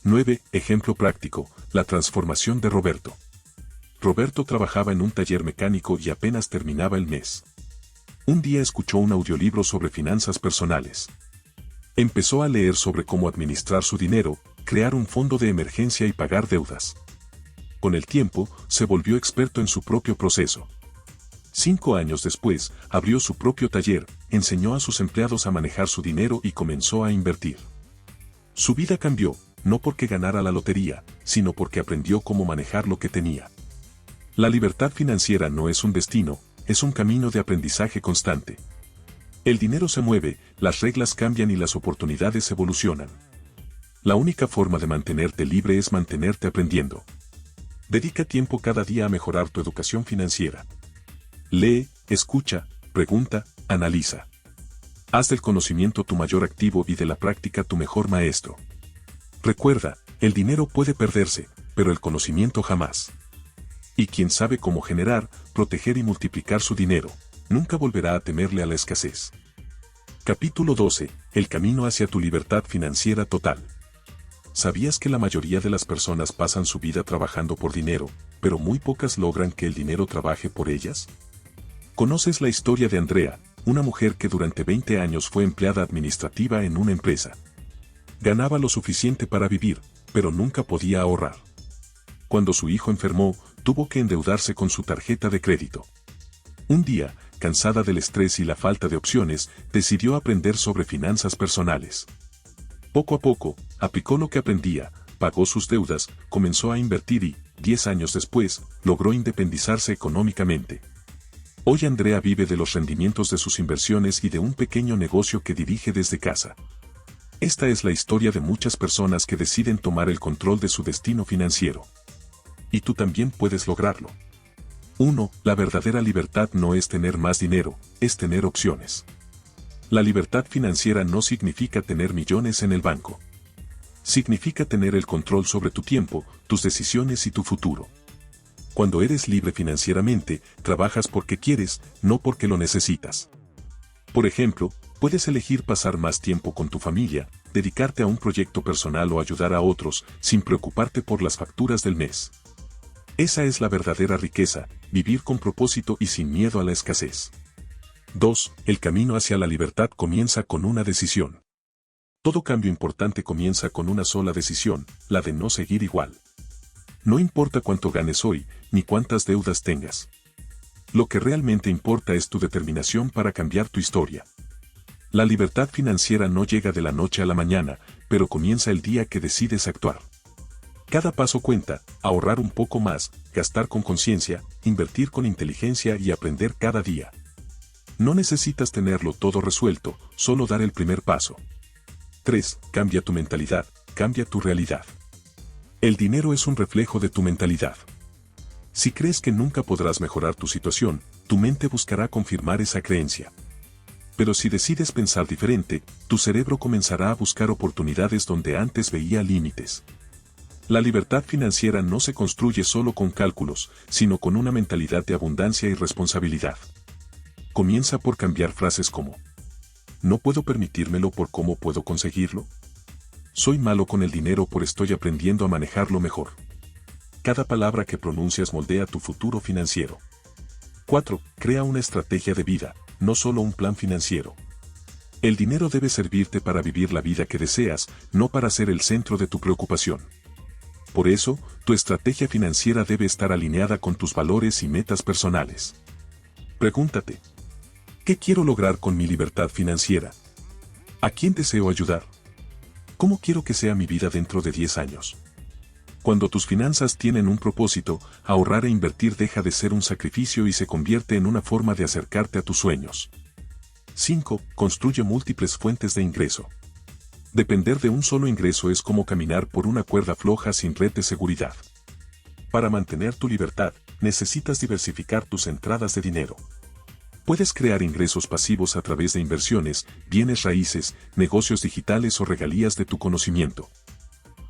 A: 9. Ejemplo práctico: la transformación de Roberto. Roberto trabajaba en un taller mecánico y apenas terminaba el mes. Un día escuchó un audiolibro sobre finanzas personales. Empezó a leer sobre cómo administrar su dinero, crear un fondo de emergencia y pagar deudas. Con el tiempo, se volvió experto en su propio proceso. 5 años después, abrió su propio taller, enseñó a sus empleados a manejar su dinero y comenzó a invertir. Su vida cambió, no porque ganara la lotería, sino porque aprendió cómo manejar lo que tenía. La libertad financiera no es un destino, es un camino de aprendizaje constante. El dinero se mueve, las reglas cambian y las oportunidades evolucionan. La única forma de mantenerte libre es mantenerte aprendiendo. Dedica tiempo cada día a mejorar tu educación financiera. Lee, escucha, pregunta, analiza. Haz del conocimiento tu mayor activo y de la práctica tu mejor maestro. Recuerda, el dinero puede perderse, pero el conocimiento jamás. Y quien sabe cómo generar, proteger y multiplicar su dinero, nunca volverá a temerle a la escasez. Capítulo 12. El camino hacia tu libertad financiera total. ¿Sabías que la mayoría de las personas pasan su vida trabajando por dinero, pero muy pocas logran que el dinero trabaje por ellas? ¿Conoces la historia de Andrea, una mujer que durante 20 años fue empleada administrativa en una empresa? Ganaba lo suficiente para vivir, pero nunca podía ahorrar. Cuando su hijo enfermó, tuvo que endeudarse con su tarjeta de crédito. Un día, cansada del estrés y la falta de opciones, decidió aprender sobre finanzas personales. Poco a poco, aplicó lo que aprendía, pagó sus deudas, comenzó a invertir y, 10 años después, logró independizarse económicamente. Hoy Andrea vive de los rendimientos de sus inversiones y de un pequeño negocio que dirige desde casa. Esta es la historia de muchas personas que deciden tomar el control de su destino financiero. Y tú también puedes lograrlo. 1. La verdadera libertad no es tener más dinero, es tener opciones. La libertad financiera no significa tener millones en el banco. Significa tener el control sobre tu tiempo, tus decisiones y tu futuro. Cuando eres libre financieramente, trabajas porque quieres, no porque lo necesitas. Por ejemplo, puedes elegir pasar más tiempo con tu familia, dedicarte a un proyecto personal o ayudar a otros, sin preocuparte por las facturas del mes. Esa es la verdadera riqueza, vivir con propósito y sin miedo a la escasez. 2. El camino hacia la libertad comienza con una decisión. Todo cambio importante comienza con una sola decisión, la de no seguir igual. No importa cuánto ganes hoy, ni cuántas deudas tengas. Lo que realmente importa es tu determinación para cambiar tu historia. La libertad financiera no llega de la noche a la mañana, pero comienza el día que decides actuar. Cada paso cuenta: ahorrar un poco más, gastar con conciencia, invertir con inteligencia y aprender cada día. No necesitas tenerlo todo resuelto, solo dar el primer paso. 3. Cambia tu mentalidad, cambia tu realidad. El dinero es un reflejo de tu mentalidad. Si crees que nunca podrás mejorar tu situación, tu mente buscará confirmar esa creencia. Pero si decides pensar diferente, tu cerebro comenzará a buscar oportunidades donde antes veía límites. La libertad financiera no se construye solo con cálculos, sino con una mentalidad de abundancia y responsabilidad. Comienza por cambiar frases como: no puedo permitírmelo por cómo puedo conseguirlo. Soy malo con el dinero por estoy aprendiendo a manejarlo mejor. Cada palabra que pronuncias moldea tu futuro financiero. 4. Crea una estrategia de vida, no solo un plan financiero. El dinero debe servirte para vivir la vida que deseas, no para ser el centro de tu preocupación. Por eso, tu estrategia financiera debe estar alineada con tus valores y metas personales. Pregúntate: ¿qué quiero lograr con mi libertad financiera? ¿A quién deseo ayudar? ¿Cómo quiero que sea mi vida dentro de 10 años? Cuando tus finanzas tienen un propósito, ahorrar e invertir deja de ser un sacrificio y se convierte en una forma de acercarte a tus sueños. 5. Construye múltiples fuentes de ingreso. Depender de un solo ingreso es como caminar por una cuerda floja sin red de seguridad. Para mantener tu libertad, necesitas diversificar tus entradas de dinero. Puedes crear ingresos pasivos a través de inversiones, bienes raíces, negocios digitales o regalías de tu conocimiento.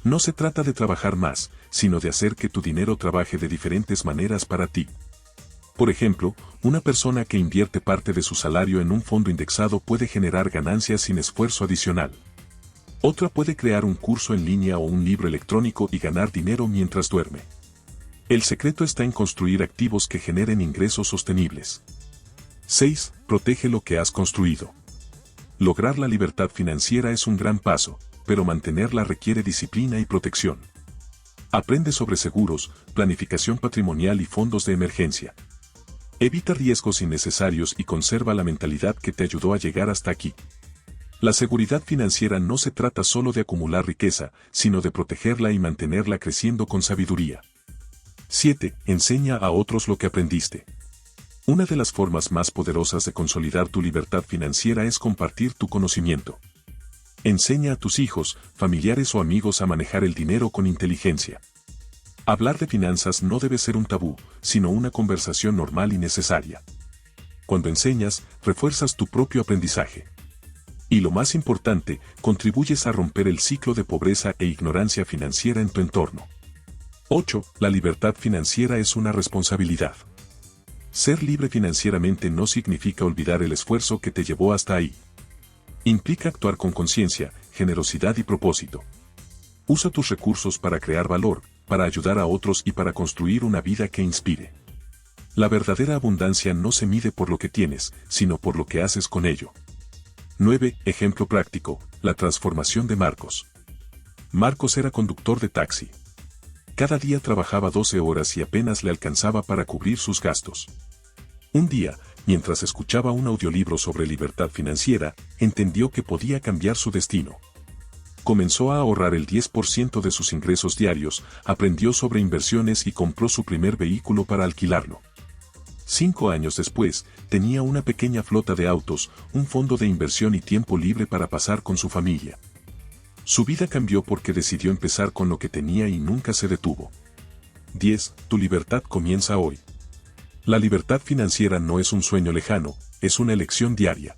A: No se trata de trabajar más, sino de hacer que tu dinero trabaje de diferentes maneras para ti. Por ejemplo, una persona que invierte parte de su salario en un fondo indexado puede generar ganancias sin esfuerzo adicional. Otra puede crear un curso en línea o un libro electrónico y ganar dinero mientras duerme. El secreto está en construir activos que generen ingresos sostenibles. 6. Protege lo que has construido. Lograr la libertad financiera es un gran paso, pero mantenerla requiere disciplina y protección. Aprende sobre seguros, planificación patrimonial y fondos de emergencia. Evita riesgos innecesarios y conserva la mentalidad que te ayudó a llegar hasta aquí. La seguridad financiera no se trata solo de acumular riqueza, sino de protegerla y mantenerla creciendo con sabiduría. 7. Enseña a otros lo que aprendiste. Una de las formas más poderosas de consolidar tu libertad financiera es compartir tu conocimiento. Enseña a tus hijos, familiares o amigos a manejar el dinero con inteligencia. Hablar de finanzas no debe ser un tabú, sino una conversación normal y necesaria. Cuando enseñas, refuerzas tu propio aprendizaje. Y lo más importante, contribuyes a romper el ciclo de pobreza e ignorancia financiera en tu entorno. 8. La libertad financiera es una responsabilidad. Ser libre financieramente no significa olvidar el esfuerzo que te llevó hasta ahí. Implica actuar con conciencia, generosidad y propósito. Usa tus recursos para crear valor, para ayudar a otros y para construir una vida que inspire. La verdadera abundancia no se mide por lo que tienes, sino por lo que haces con ello. 9. Ejemplo práctico, la transformación de Marcos. Marcos era conductor de taxi. Cada día trabajaba 12 horas y apenas le alcanzaba para cubrir sus gastos. Un día, mientras escuchaba un audiolibro sobre libertad financiera, entendió que podía cambiar su destino. Comenzó a ahorrar el 10% de sus ingresos diarios, aprendió sobre inversiones y compró su primer vehículo para alquilarlo. 5 años después, tenía una pequeña flota de autos, un fondo de inversión y tiempo libre para pasar con su familia. Su vida cambió porque decidió empezar con lo que tenía y nunca se detuvo. 10. Tu libertad comienza hoy. La libertad financiera no es un sueño lejano, es una elección diaria.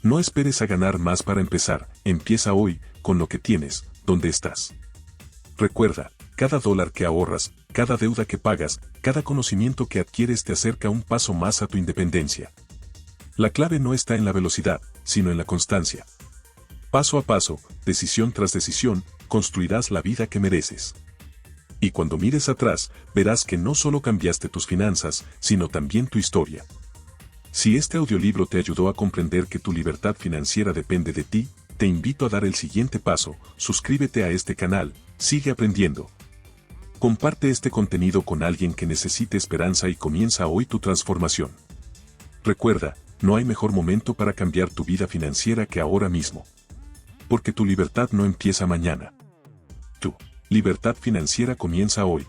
A: No esperes a ganar más para empezar, empieza hoy, con lo que tienes, donde estás. Recuerda, cada dólar que ahorras, cada deuda que pagas, cada conocimiento que adquieres te acerca un paso más a tu independencia. La clave no está en la velocidad, sino en la constancia. Paso a paso, decisión tras decisión, construirás la vida que mereces. Y cuando mires atrás, verás que no solo cambiaste tus finanzas, sino también tu historia. Si este audiolibro te ayudó a comprender que tu libertad financiera depende de ti, te invito a dar el siguiente paso, suscríbete a este canal, sigue aprendiendo. Comparte este contenido con alguien que necesite esperanza y comienza hoy tu transformación. Recuerda, no hay mejor momento para cambiar tu vida financiera que ahora mismo. Porque tu libertad no empieza mañana. Tu libertad financiera comienza hoy.